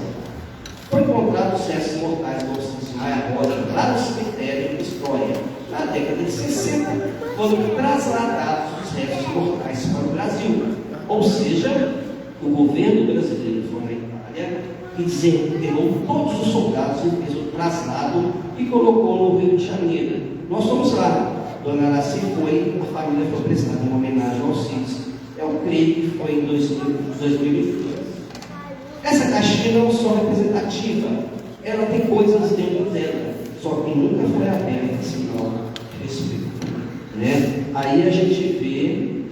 Foi encontrado os restos mortais do Alcides Maia Rosa lá no cemitério de Pistoia. Na década de 60, foram trasladados os restos mortais para o Brasil. Ou seja, o governo brasileiro foi na Itália e desenterrou todos os soldados e fez o traslado e colocou no Rio de Janeiro. Nós fomos lá. Dona Araci foi, a família foi prestada uma homenagem ao Alcides. Eu creio que foi em 2022. Essa caixinha não é só representativa, ela tem coisas dentro dela, só que nunca foi aberta, sinal de respeito. Aí a gente vê,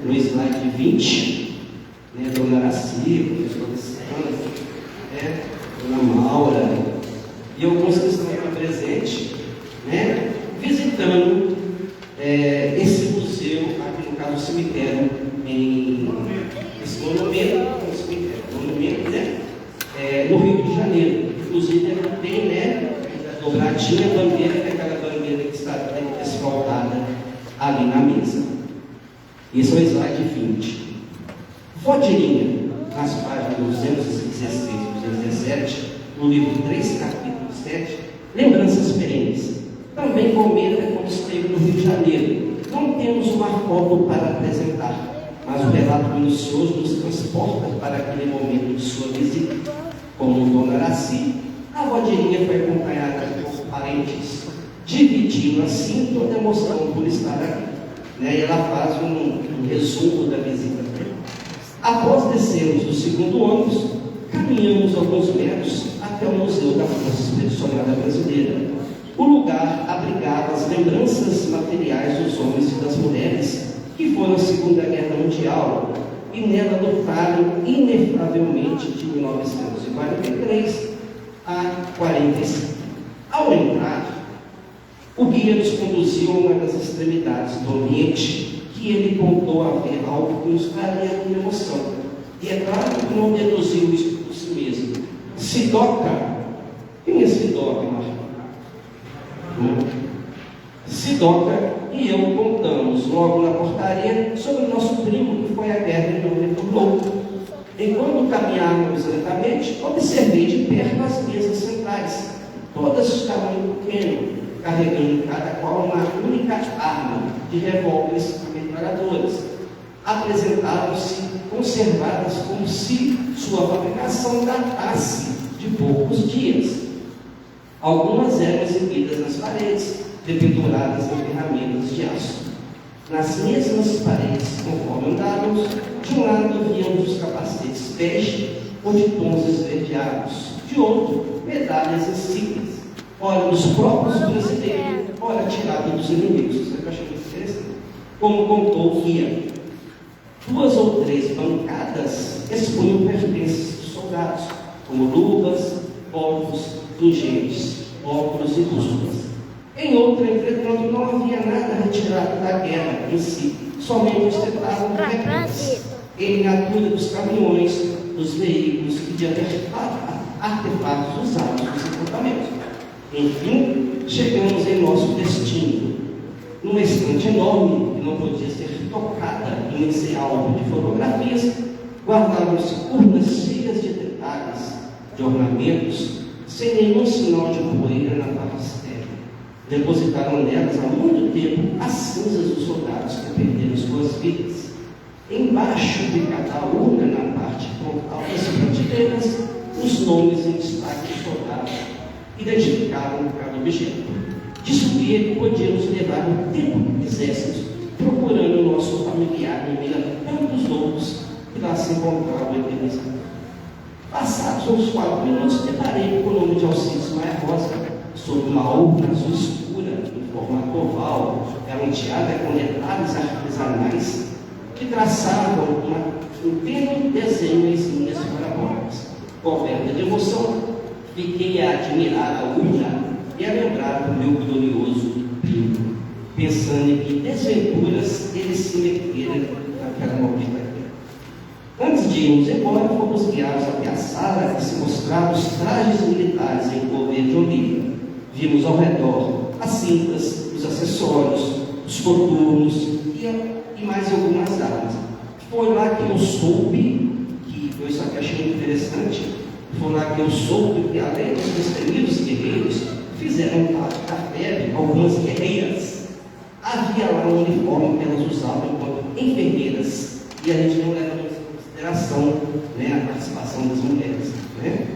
no slide 20, Dona Araci, professora Luciana, Dona Maura, e alguns que estão aqui presentes, visitando esse museu, aqui no caso o cemitério, esse monumento, no Rio de Janeiro. Inclusive tem dobradinha a bandeira, que é aquela bandeira que está esfaldada ali na mesa. Esse é o slide 20. Fodirinha, nas páginas 216 e 217, no livro 3, capítulo 7, Lembranças Perenes. Também comenta quando esteve no Rio de Janeiro. Não temos uma foto para apresentar, mas o relato minucioso nos transporta para aquele momento de sua visita. Como Dona Araci, a Vodirinha foi acompanhada por parentes, dividindo assim toda a emoção por estar aqui. E ela faz um resumo da visita dela. Após descermos do segundo ônibus, caminhamos alguns metros até o Museu da Força Expedicionária Brasileira. O lugar abrigava as lembranças materiais dos homens e das mulheres que foram à Segunda Guerra Mundial e nela lutaram inefravelmente de 1943 a 45. Ao entrar, o guia nos conduziu a uma das extremidades do ambiente, que ele contou haver algo que nos traria com emoção. E é claro que não deduziu isso por si mesmo. Sidoca, quem é Sidoca, Marcos? Sidoca e eu contamos logo na portaria sobre o nosso primo que foi à guerra e não retornou. Enquanto caminhávamos lentamente, observei de perto as mesas centrais, todas de tamanho pequeno, carregando cada qual uma única arma de revólveres e metralhadoras. Apresentavam-se conservadas como se sua fabricação datasse de poucos dias. Algumas eram exibidas nas paredes, dependuradas em ferramentas de aço. Nas mesmas paredes, conforme andávamos, de um lado víamos os capacetes bege ou de tons esverdeados, de outro, medalhas insígnias, ora dos próprios brasileiros, ora tiradas dos inimigos. Isso eu achei muito interessante. Como contou o guia, 2 ou 3 bancadas expunham pertences dos soldados, como luvas, polvos, pingentes, óculos e bússolas. Em outra, entretanto, não havia nada retirado da guerra em si, somente ostentavam réplicas em miniatura dos caminhões, dos veículos e de artefatos usados nos acampamentos. Enfim, chegamos em nosso destino, numa estante enorme que não podia ser tocada e nem ser alvo de fotografias, guardavam-se urnas cheias de detalhes, de ornamentos, sem nenhum sinal de poeira na parte externa. Depositaram nelas há muito tempo as cinzas dos soldados que perderam suas vidas. Embaixo de cada urna, na parte frontal das prateleiras, os nomes em destaque dos soldados identificavam cada objeto. De subir que podíamos levar o tempo que quiséssemos, procurando o nosso familiar em meio a tantos outros que lá se encontravam eternizados. Passados uns 4 minutos, deparei com o nome de Alcides Maia Rosa, sobre uma urna azul escura, em formato oval, grampeada com detalhes artesanais que traçavam um tênue desenho em linhas parabólicas. Coberta de emoção, fiquei a admirar a urna e a lembrar do meu glorioso primo, pensando em que desventuras ele se metera naquela maldita guerra. Antes de irmos embora, fomos guiados até a sala que se mostravam os trajes militares em cor verde oliva. Vimos ao redor as cintas, os acessórios, os coturnos e mais algumas armas. Foi lá que eu soube, que eu isso aqui achei muito interessante, foi lá que eu soube que além dos destemidos guerreiros, fizeram parte da febre algumas guerreiras. Havia lá um uniforme que elas usavam enquanto enfermeiras, e a gente não leva em consideração, né, a participação das mulheres. Né?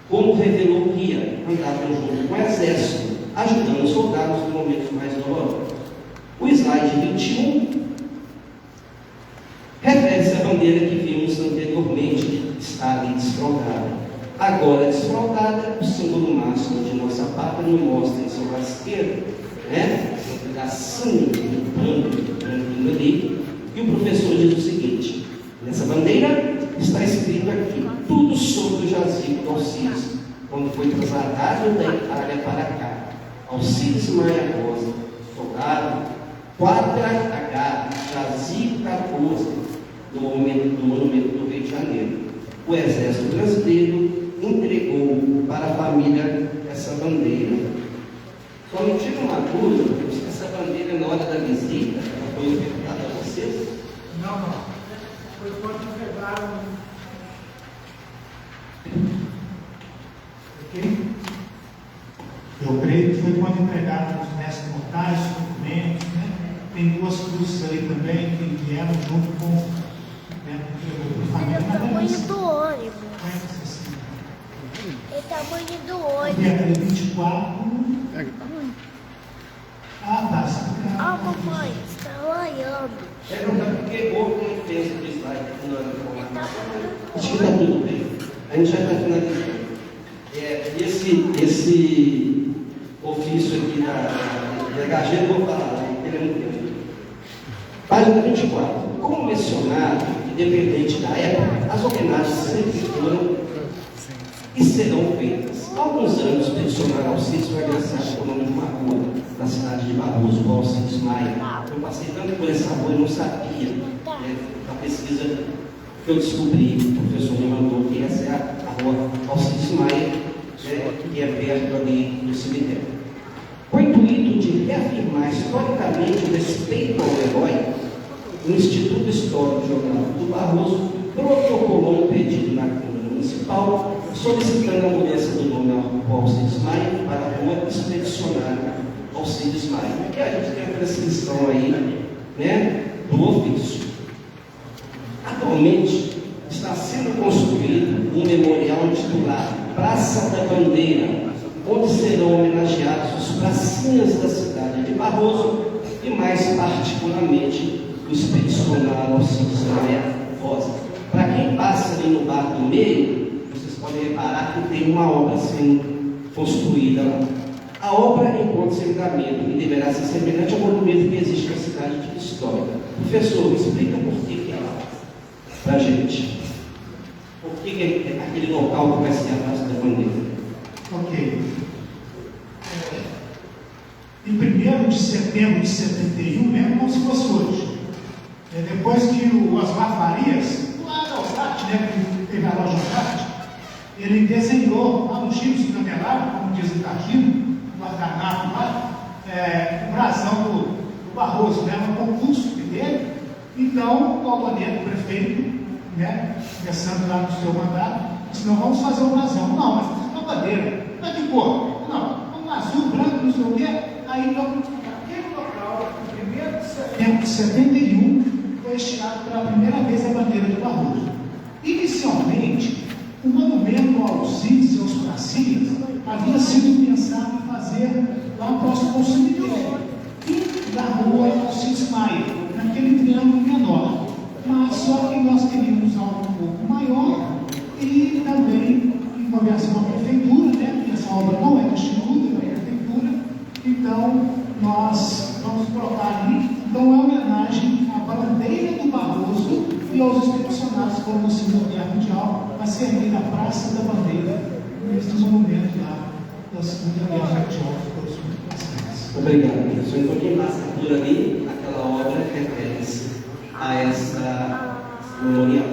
Como revelou o guia, andavam junto com o exército, ajudando os soldados nos momentos mais dolorosos. O slide 21 refere-se à bandeira que vimos anteriormente, que está ali desfraldada. Agora desfraldada, o símbolo máximo de nossa pátria nos mostra em seu lado esquerdo, né? Um pedacinho de pano ali, e o professor diz o seguinte: nessa bandeira está escrito aqui tudo sobre o jazigo do Alcides, quando foi trasladado da Itália para cá. Alcides Maia Rosa, soldado, 4H, jazigo 14, do monumento do Rio de Janeiro. O Exército Brasileiro entregou para a família essa bandeira. Só me tira uma dúvida, se essa bandeira na hora da visita ela foi ofertada a vocês? Não. Foi quando entregaram. Ok? Eu creio que foi quando entregaram os mestres mortais, os documentos, né? Tem 2 cruzes ali também que vieram junto com, né, a família. É o tamanho do ônibus. É o tamanho do ônibus. E 24. Tá. Ah, papai, está olhando. Porque houve uma diferença do slide aqui na hora de informação. Acho que está tudo bem. A gente já está finalizando. Esse ofício aqui da DHG, eu vou falar, ele é muito grande. Página 24. Como mencionado, independente da época, as homenagens sempre foram e serão feitas. Há alguns anos, o peticionário Alcides foi agraciado com o nome de uma rua da cidade de Barroso, o Alcides Maia. Eu passei tanto por essa rua, eu não sabia, né, da pesquisa que eu descobri, o professor me mandou que essa é a rua Alcides Maia, né, que é perto ali do cemitério. Com o intuito de reafirmar historicamente o respeito ao herói, o Instituto Histórico Geográfico do Barroso protocolou um pedido na Câmara Municipal solicitando a mudança do nome ao Alcides Maia para a rua Expedicionária Alcides Maia. Porque a gente tem a prescrição aí, né, do ofício. Atualmente, Atualmente, está sendo construído um memorial intitulado Praça da Bandeira, onde serão homenageados os pracinhas da cidade de Barroso e, mais particularmente, o expedicionário Alcides Maia Rosa. Para quem passa ali no bar do meio, vocês podem reparar que tem uma obra sendo construída lá. A obra encontra-se em andamento e deverá ser semelhante ao monumento que existe na cidade de Cristóvão. Professor, explica por que é lá, para a gente. Por que é aquele local que vai ser a Praça da Bandeira? Ok. Em 1º de setembro de 71, mesmo como se fosse hoje, depois que o Osmar Farias, lá da Osart, que teve a loja Osart, ele desenhou lá no Chico de Candelário, como diz o Targino, no guardanapo lá, o brasão do Barroso, no concurso dele. Então, o Aldoneto, o prefeito, começando lá no seu mandato, disse: não, vamos fazer um brasão. Não, mas precisa de uma bandeira. Mas que cor? Não, um azul, branco, não sei o quê. Aí, então, naquele local, em 1º de setembro de 71, foi estirado pela primeira vez a bandeira do Barroso. Inicialmente, o monumento ao Alcides e aos pracinhas havia sido pensado em fazer lá próximo ao cemitério, e da rua Alcides Maia, naquele triângulo menor. Mas só que nós queríamos algo um pouco maior e também em conversa com a prefeitura, porque essa obra não é do Instituto, é da prefeitura, então nós vamos colocar ali. Então é homenagem à bandeira do Barroso e aos expedicionários que foram no Segundo Guerra Mundial a servir a Praça da Bandeira neste monumento lá da Segunda Guerra Mundial, que todos muito presentes. Obrigado, professor. Então, quem passa por ali, aquela obra refere-se a essa memorial.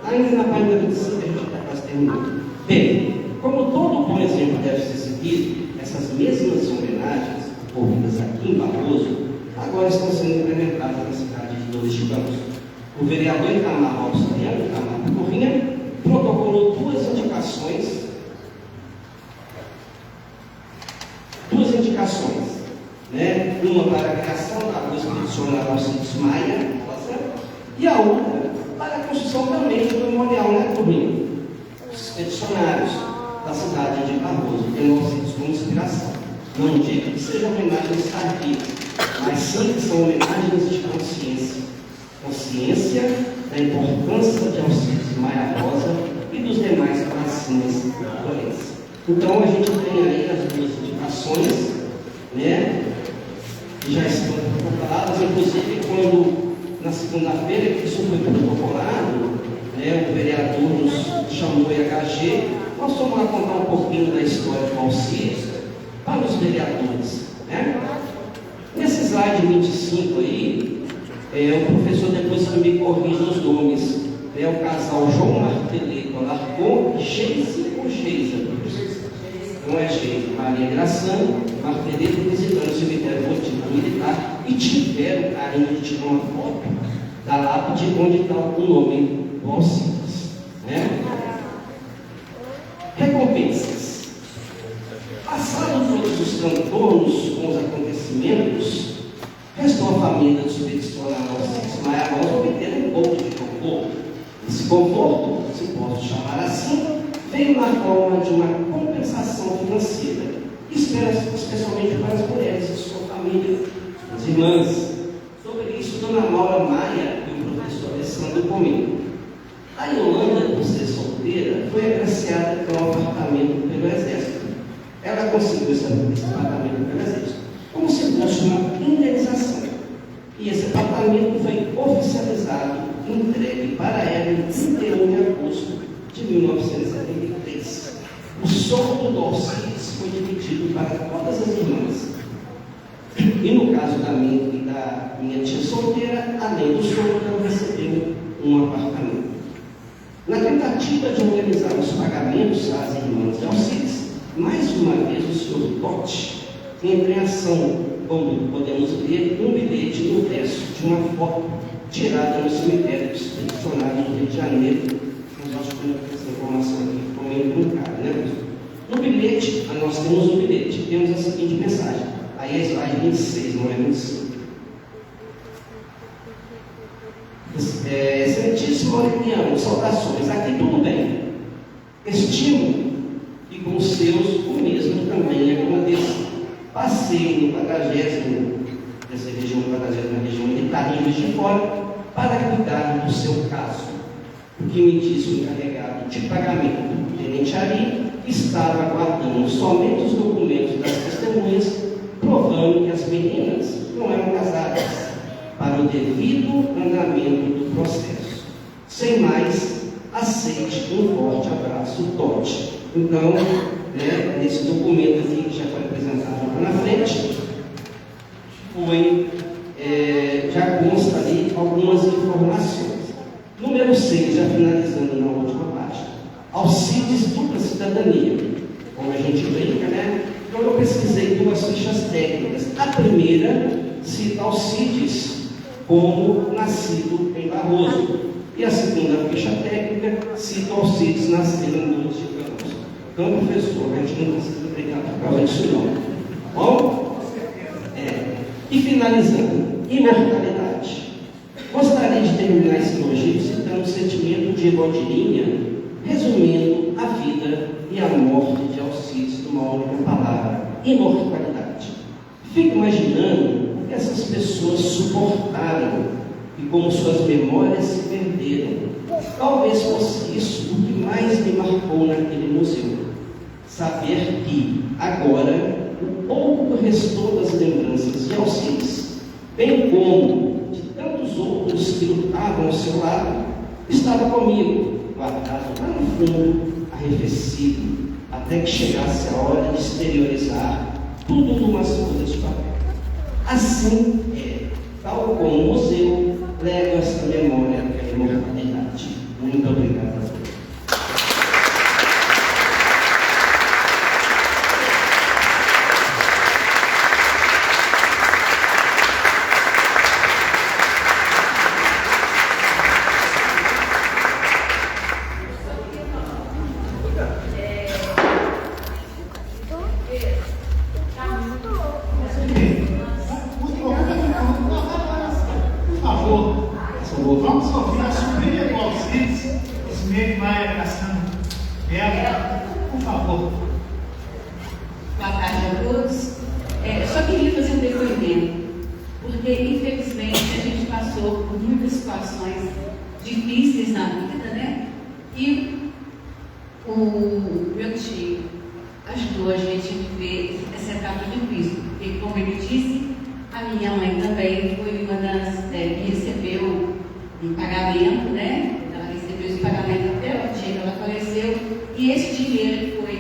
Ainda na página 25, a gente está quase terminando. Bem, como todo bom exemplo deve ser seguido, essas mesmas homenagens ocorridas aqui em Barroso agora estão sendo implementadas na cidade de Dores de Campos. O vereador Itamar Alciano, Itamar Corrinha, protocolou duas indicações, uma para a criação da rua expedicionária Alcides Maia Rosa, e a outra para a construção também do memorial na Corrinha. Os expedicionários da cidade de Barroso têm o Alcides como inspiração. Não digo que sejam homenagens tardias, mas sim que são homenagens de consciência. Consciência da importância de Alcides Maia Rosa e dos demais pracinhas forenses. Então a gente tem aí as duas indicações, que já estão protocoladas, inclusive quando na segunda-feira que isso foi protocolado, o vereador nos chamou IHG, nós vamos lá contar um pouquinho da história do Alcides para os vereadores. Nesse slide 25 aí, o professor depois me corrige os nomes. O casal João Marteleto Alarcon e Geise ou Geisa. Não é Geisa, Maria Graçano, Marteleto visitando o cemitério Botico Militar e tiveram o carinho de tirar uma foto da lápide onde está o nome do Alcides. Recompensas. Passados todos os transtornos com os acontecimentos, restou a família do expedicionário Alcides Maia Rosa obter um pouco de conforto. Esse conforto, se posso chamar assim, veio na forma de uma compensação financeira, especialmente para as mulheres de sua família, as irmãs. Sobre isso, Dona Maura Maia e o professor Alessandro comento. A Yolanda, por ser solteira, foi agraciada com um apartamento pelo Exército. Ela conseguiu esse apartamento pelo Exército como se fosse uma indenização. E esse apartamento foi oficializado e entregue para ela em 31 de agosto de 1973. O soldo do Alcides foi dividido para todas as irmãs. E no caso da minha tia solteira, além do soldo, ela recebeu um apartamento. Na tentativa de organizar os pagamentos às irmãs de Alcides, mais uma vez o senhor Totti entra em ação, como podemos ver um bilhete no verso de uma foto tirada no cemitério dos expedicionários do Rio de Janeiro. Nós acho que essa informação aqui ficou meio brincada, No bilhete, nós temos um bilhete, temos a seguinte mensagem. Aí é slide 26, não é 25. Excelentíssimo floridiano, saudações, aqui tudo bem. Estimo e com os seus o mesmo também aconteça. Passei no 40º, dessa região, 40ª região militar em Juiz de Fora, para cuidar do seu caso. O que me disse o encarregado de pagamento, o tenente Ari, estava aguardando somente os documentos das testemunhas, provando que as meninas não eram casadas, para o devido andamento do processo. Sem mais, aceite um forte abraço, Totti. Então, nesse documento aqui, que já foi apresentado lá na frente, já consta ali algumas informações. Número 6, já finalizando na última página. Alcides dupla cidadania. Como a gente brinca, né? Então eu pesquisei 2 fichas técnicas. A primeira cita Alcides como nascido em Barroso. E a segunda ficha técnica cita Alcides nascido em Lourdes de Campos. Então, professor, a gente não precisa brigar por causa disso não. Tá bom? E finalizando, imortalidade. Gostaria de terminar esse elogio citando o sentimento de Rodilinha, resumindo a vida e a morte de Alcides numa única palavra: imortalidade. Fico imaginando o que essas pessoas suportaram e como suas memórias se perderam. Talvez fosse isso o que mais me marcou naquele museu. Saber que, agora, o pouco que restou das lembranças de Alcides, bem como de tantos outros que lutavam ao seu lado, estava comigo, guardado lá no fundo, arrefecido, até que chegasse a hora de exteriorizar tudo numas folhas de papel. Assim tal como o museu leva essa memória à imortalidade. Muito obrigado a todos. Vamos ouvir a sobrinha do Alcides, Osmir Maia Cassano Bela, por favor. Boa tarde a todos. Só queria fazer um depoimento, porque infelizmente a gente passou por muitas situações difíceis na vida, né? E o meu tio ajudou a gente a viver essa etapa difícil, porque, como ele disse, a minha mãe também foi uma das que recebeu um pagamento, né? Ela recebeu esse pagamento até o dia que ela faleceu, e esse dinheiro foi,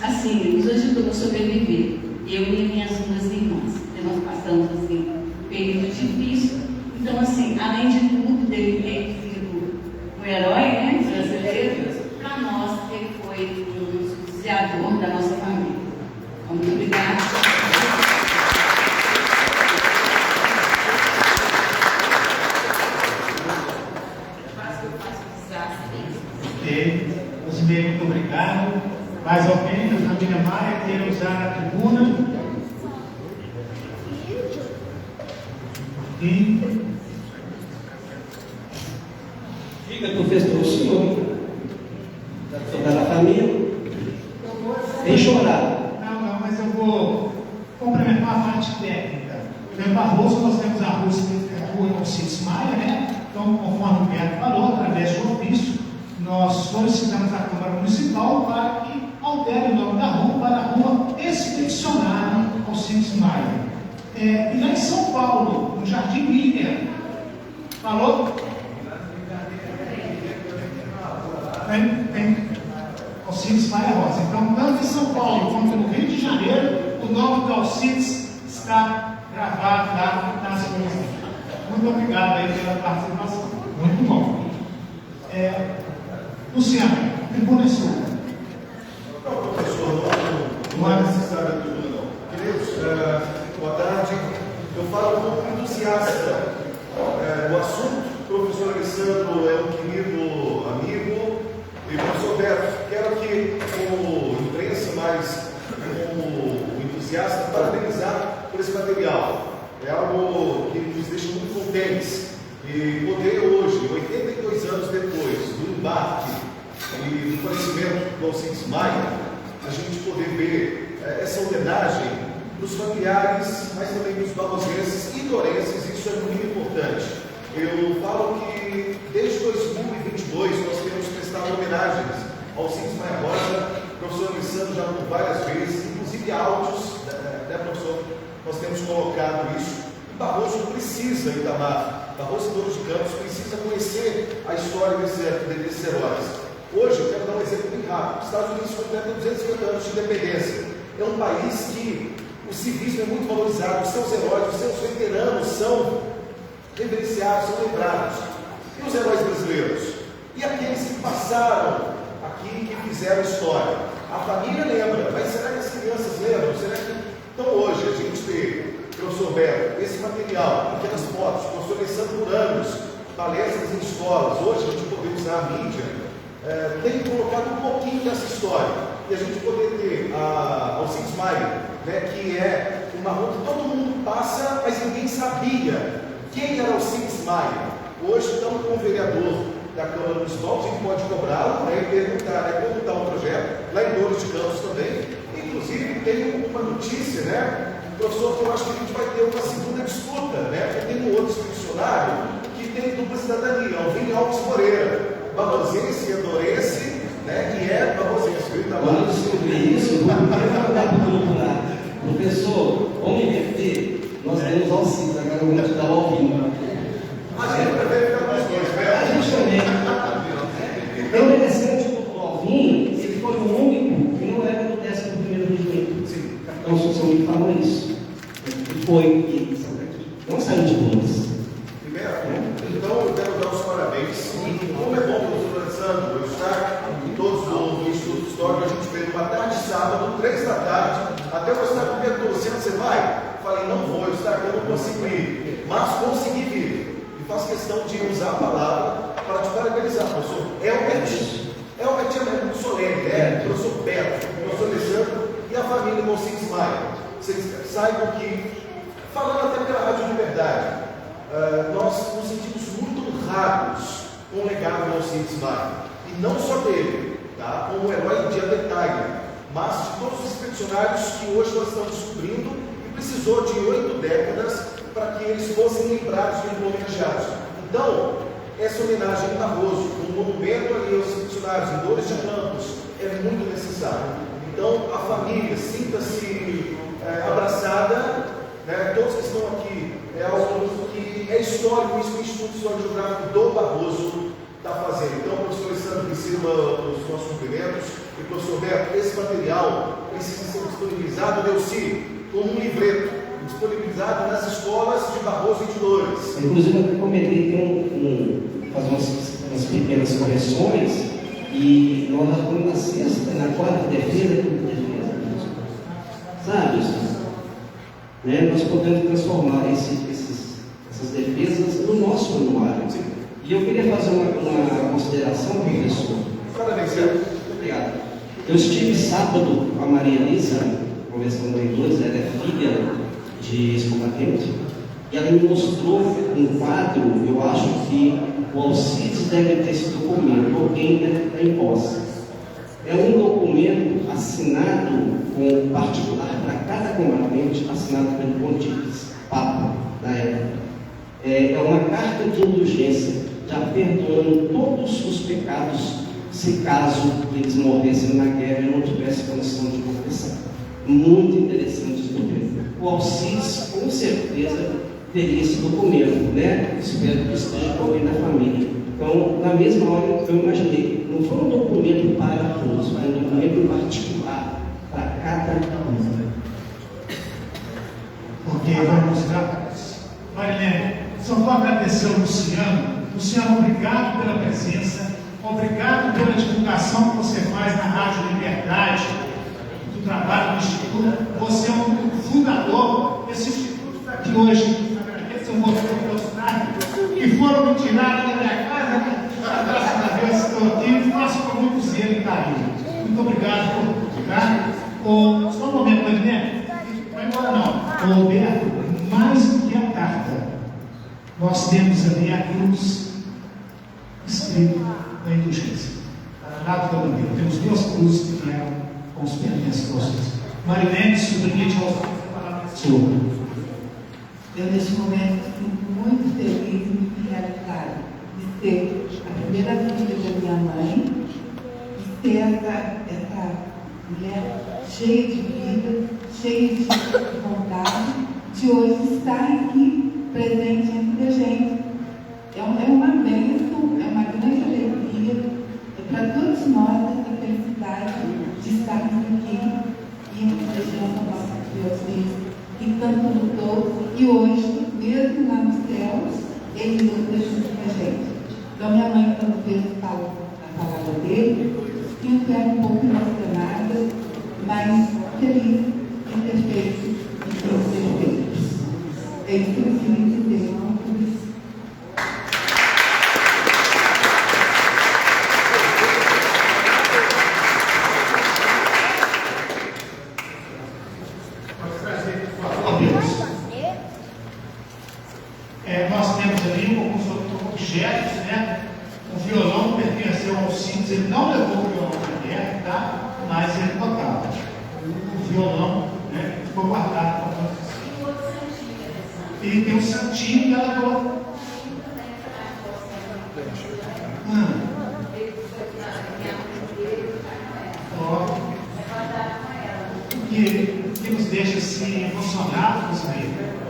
assim, nos ajudou a sobreviver, eu e minhas 2 irmãs. E nós passamos, assim, um período difícil. Então, assim, além de tudo, dele ter sido um herói, né, brasileiro, para nós ele foi um subsidiador da nossa família. Então, muito obrigada. Osmir, muito obrigado. Mais alguém da família Maia queira usar a tribuna? Diga, professor, o senhor, da família, tem chorado. Não, mas eu vou complementar a parte técnica. Em Barroso nós temos a rua Alcides Maia, né? Então, conforme o Beto falou, através de ofício, nós solicitamos à Câmara Municipal para que altere o nome da rua para a Rua Expedicionária Alcides Maia. E lá em São Paulo, no Jardim William, falou? Tem Alcides Maia Rosa. Então, tanto em São Paulo quanto no Rio de Janeiro, o nome do Alcides está gravado lá nas coisas. Muito obrigado aí pela participação. Muito bom. Luciano, tribuna é sua. Não, professor, não é necessário a tribuna, não. Queridos, boa tarde. Eu falo como entusiasta do assunto. O professor Alessandro é um querido amigo. E professor Beto, quero aqui, como imprensa, mas como entusiasta, parabenizar por esse material. É algo que nos deixa muito contentes. E poder hoje, 82 anos depois do embarque e do falecimento do Alcides Maia, a gente poder ver essa homenagem dos familiares, mas também dos barrosenses e dorenses, isso é muito importante. Eu falo que desde 2022 nós temos prestado homenagens ao Alcides Maia Rosa, o professor Alessandro já por várias vezes, inclusive áudios, né, professor? Nós temos colocado isso. E Barroso precisa, Itamar, Barroso e Douros de Campos precisa conhecer a história desses heróis. Hoje, eu quero dar um exemplo bem rápido. Os Estados Unidos completam 250 anos de independência. É um país que o civismo é muito valorizado, os seus heróis, os seus veteranos são reverenciados, são lembrados. E os heróis brasileiros? E aqueles que passaram aqui, que fizeram história? A família lembra, mas será que as crianças lembram? Será que... Então hoje a gente tem, professor Beto, esse material, pequenas fotos, professor Alessandro por anos, palestras em escolas, hoje a gente poder usar a mídia, tem colocado um pouquinho dessa história. E a gente poder ter a Alcides Maia, né, que é uma rua que todo mundo passa, mas ninguém sabia quem era Alcides Maia. Hoje estamos com o vereador da Câmara Municipal, a gente pode cobrá-lo, né, e perguntar como está o projeto, lá em Douros de Campos também. Inclusive, tem uma notícia, né, professor, que eu acho que a gente vai ter uma segunda disputa, né, porque tem um outro funcionário que tem dupla cidadania, Alvini Alves Moreira, barrosense, adorense, né, e é barrosense, viu? Quando eu descobri isso, eu vou mandar para o grupo lá. Professor, vamos inverter? Nós temos Alcides, agora eu vou te dar o Alvini. A gente prefere ficar com os dois, né? A gente também. Eu merecendo tipo o Alvini, ele foi o único que não era do 11º regimento. Sim. Capitão Assunção me falou isso. Ele foi, e não saiu de boas. Então, eu quero dar os parabéns. E como é bom, professor Alessandro, eu estar em todos no Instituto Histórico, a gente fez uma tarde de sábado, 3 da tarde, até eu estar com o você vai? Falei, não vou, eu não consigo ir, mas consegui vir. E faço questão de usar a palavra para te parabenizar, professor. É muito solene, né? Professor Beto, professor Alessandro e a família do Alcides Maia. Vocês saibam que, falando até pela Rádio Liberdade, nós nos sentimos muito honrados com o legado do Alcides Maia. E não só dele, tá? Como herói de detalhe, mas de todos os expedicionários que hoje nós estamos descobrindo e precisou de 8 décadas para que eles fossem lembrados e homenageados. Então, essa homenagem em Barroso, um monumento ali aos expedicionários em Douros de Campos, é muito necessário. Então, a família, sinta-se abraçada, né? Todos que estão aqui, é algo que é histórico, isso que o Instituto Histórico Geográfico do Barroso está fazendo. Então, professor Alessandro, receba os nossos cumprimentos. E, professor Beto, esse material precisa ser disponibilizado, Delci, como um livreto, disponibilizado nas escolas de Barroso e de Loures. Inclusive, eu comentei fazer umas pequenas correções, e nós vamos na sexta, na quarta defesa, sabe? Né? Nós podemos transformar essas defesas no nosso manuário. E eu queria fazer uma consideração, professor. Muito obrigado. Eu estive sábado com a Maria Elisa, conversando com a idosa, ela é filha de ex-combatente, e ela me mostrou um quadro. Eu acho que o Alcides deve ter esse documento, alguém deve ter em posse. É um documento assinado com particular para cada combatente, assinado pelo Pontífice, Papa, na época. É uma carta de indulgência, já perdoando todos os pecados, se caso eles morressem na guerra e não tivessem condição de confessar. Muito interessante esse documento. O Alcides, com certeza, teria esse documento, né? Espero que esteja com alguém da família. Então, na mesma hora, eu imaginei, não foi um documento para todos, foi um documento em particular para cada um. Ok, vamos lá. Marilene, só vou agradecer ao Luciano. Luciano, obrigado pela presença, obrigado pela divulgação que você faz na Rádio Liberdade, do trabalho do Instituto. Você é um fundador desse Instituto que está aqui hoje. Agradeço ao moço que foram me tirar da minha casa, né? Graças a Deus estou aqui e faço com muito zelo e carinho. Muito obrigado por ficar. Só um momento, Marilene. Vai embora não. Roberto, mais do que a carta, nós temos ali a cruz escrita na indulgência, ao lado da bandeira. Temos duas cruzes que vieram com os pertences crossos. Marilene, sobrinha de sobre. Eu, neste momento, fico muito feliz e muito realizada de ser a primeira filha da minha mãe e ter essa mulher cheia de vida, cheia de vontade, de hoje estar aqui presente entre a gente. É uma bênção, é uma grande alegria, é para todos nós essa felicidade de estarmos aqui e desejando a nossa diocese e cantando todos, e hoje, mesmo lá nos céus, ele nos deixou com a gente. Então, minha mãe, quando fez a palavra dele, sinto ela um pouco emocionada, mas feliz em ter feito e em ter feito. É isso que eu queria dizer, não por isso. Nós temos ali alguns outros objetos, né? O violão pertenceu ao Alcides, ele não levou o violão para a guerra, tá? Mas ele tocava. O violão, né, ficou guardado para nós. E tem um santinho que ela colocou. Que nos deixa assim emocionados, né?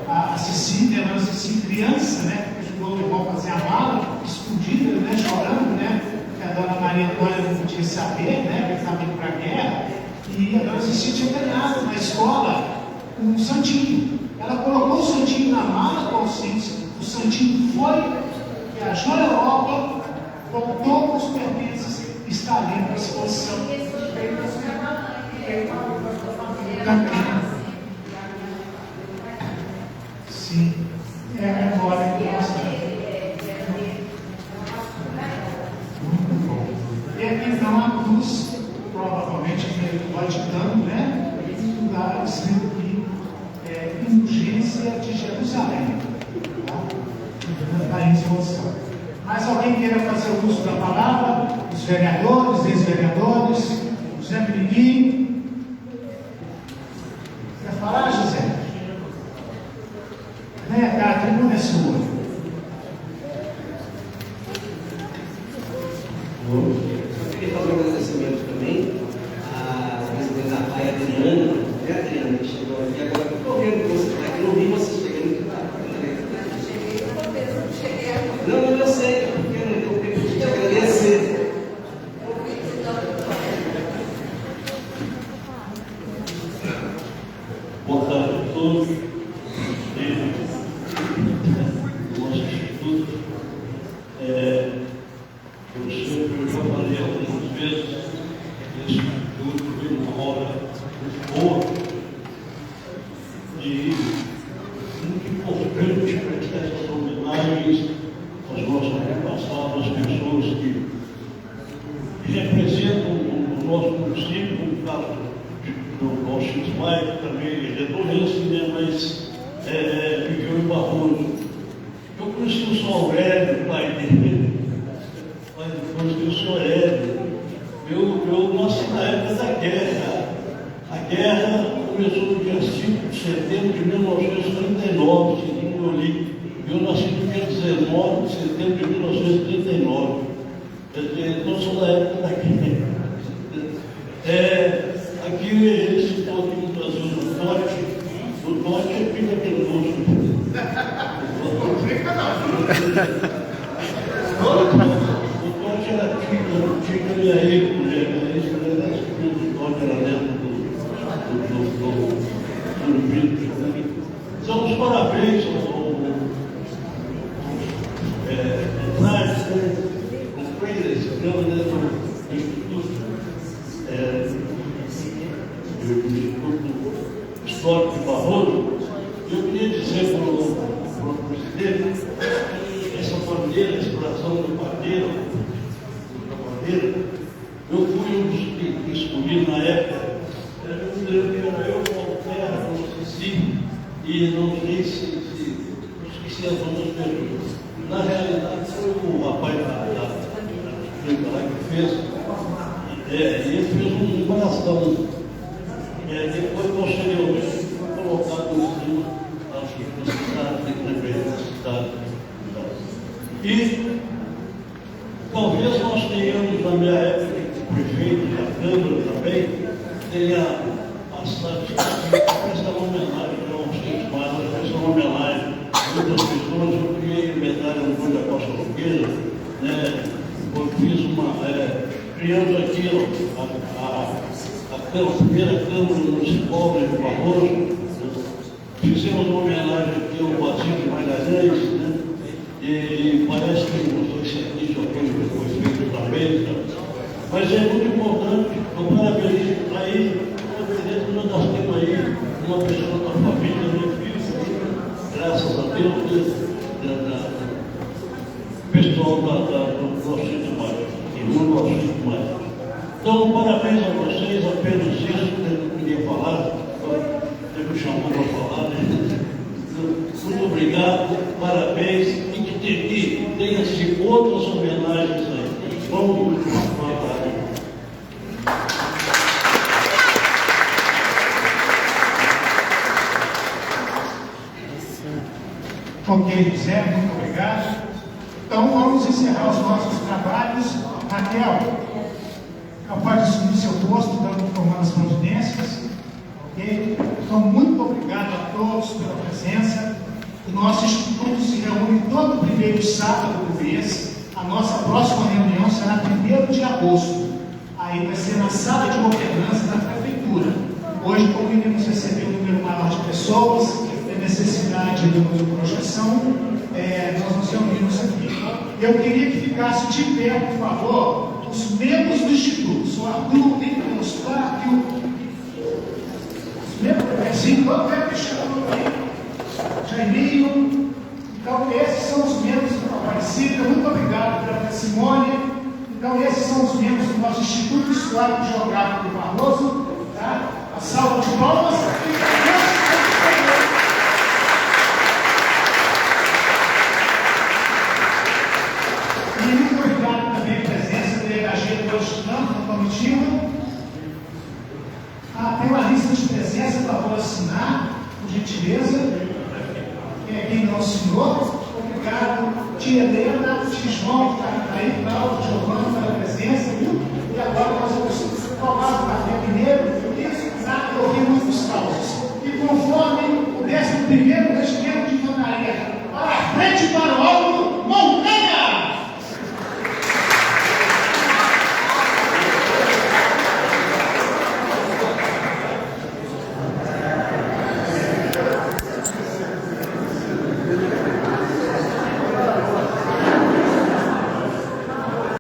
A Cecília, a Cecília criança, né? Que ajudou o irmão a fazer a mala, escondida, né? Chorando, né? Que a dona Maria Antônia não podia saber, né? Que ele estava indo para a guerra. E a dona Cecília tinha ganhado na escola um santinho. Ela colocou o santinho na mala com o Alcides. O santinho foi, viajou a Europa, voltou com os pertences, está ali para a exposição. Sim, é a memória que nós temos. Muito bom. E aqui então a cruz, provavelmente do Vaticano, né? Está escrito aqui, Indulgência de Jerusalém. Está em exposição. Mas alguém queira fazer o uso da palavra? Os vereadores, ex-vereadores, José Menininho. Quer falar, José? Venha cá, a tribuna é sua. Eu queria fazer um agradecimento também à presidente Rafael Adriana, Adriana, que chegou aqui agora. Estou vendo você, aqui não vi você chegando. Não, eu sei, porque eu não tenho tempo de te agradecer. Boa tarde a todos. Nosso instituto, eu já falei algumas vezes, esse instituto vem uma obra muito boa e muito importante para essas homenagens aos nossos antepassados, às pessoas que representam o nosso município, no caso do nosso Ismael, que também é retornense, né, mas viveu em Barroso. Eu conheci o Sr. Aurélio, pai dele, mas depois que o Sr. Aurélio, eu nasci na época da guerra. A guerra começou no dia 5 de setembro de 1939, segundo eu li. Eu nasci no dia 19 de setembro de 1939. Quer dizer, então sou da época da guerra. Aqui eles estão aqui no Brasil, no norte é Pica Peloso. O norte era Tica Miaíco, né? Isso era das filhas do norte, era dentro do Brito. Damos parabéns ao companheiros do Instituto Histórico de Barroso. Eu queria dizer para o presidente que essa bandeira, esse coração da bandeira, eu fui um dos que escolhi na época. Eu me lembro que era eu, Paulo Terra, não sei se, e não sei se esqueci as outras pessoas. Na realidade, foi o rapaz da clínica lá que fez, e ele fez um coração. Depois, posteriormente, foi colocado em cima da cidade, da cidade. E talvez nós tenhamos, na minha época, o prefeito e a Câmara também, tenha passado de prestar uma homenagem ao Alcides Maia, nós prestamos uma homenagem a muitas pessoas. Eu criei medalha no Conde da Costa Roqueira, né? Eu fiz criamos aqui a primeira Câmara Municipal de Barroso, fizemos uma homenagem aqui ao Basílio Magalhães, né? E parece que não foi serviço que foi feito também, tá? Mas é muito importante, eu parabenizo aí, nós temos aí uma pessoa da família, meu filho, graças a Deus, pessoal do Alcides Maia, irmão do Alcides Maia. Então, parabéns a vocês, apenas isso que eu queria falar, eu me chamou para falar, né? Muito obrigado, parabéns, e que tenha-se outras homenagens aí. Vamos falar. Ok, José, muito obrigado. Então, vamos encerrar os nossos trabalhos. Raquel, capaz de assumir seu posto, tomando as providências. Ok? Então, muito obrigado a todos pela presença. O nosso Instituto se reúne todo primeiro sábado do mês. A nossa próxima reunião será 1º de agosto. Aí vai ser na sala de governança da Prefeitura. Hoje, como iremos receber um número maior de pessoas, tem necessidade de projeção, nós nos reunimos aqui. Eu queria que ficasse de pé, por favor, os membros do Instituto. O Arthur tem que mostrar que os membros, sim, vamos ver o Instituto aí. Jairinho. Então, esses são os membros do Aparecida. Muito obrigado pela testemunha. Então, esses são os membros do nosso Instituto Histórico e Geográfico de Barroso. Tá? A salva de palmas. E muito obrigado também pela presença do DHG do Estudante, do Comitivo. Tem uma lista de presença para vou assinar, por gentileza. Quem não assinou, obrigado. Tia Helena, tia João, que está aí, Cláudio, Giovanni, pela presença, viu? E agora nós vamos tomar o café mineiro e nada ouvimos os causos. E conforme o 11º Regimento de Infantaria, para a frente e para o alto, montanha!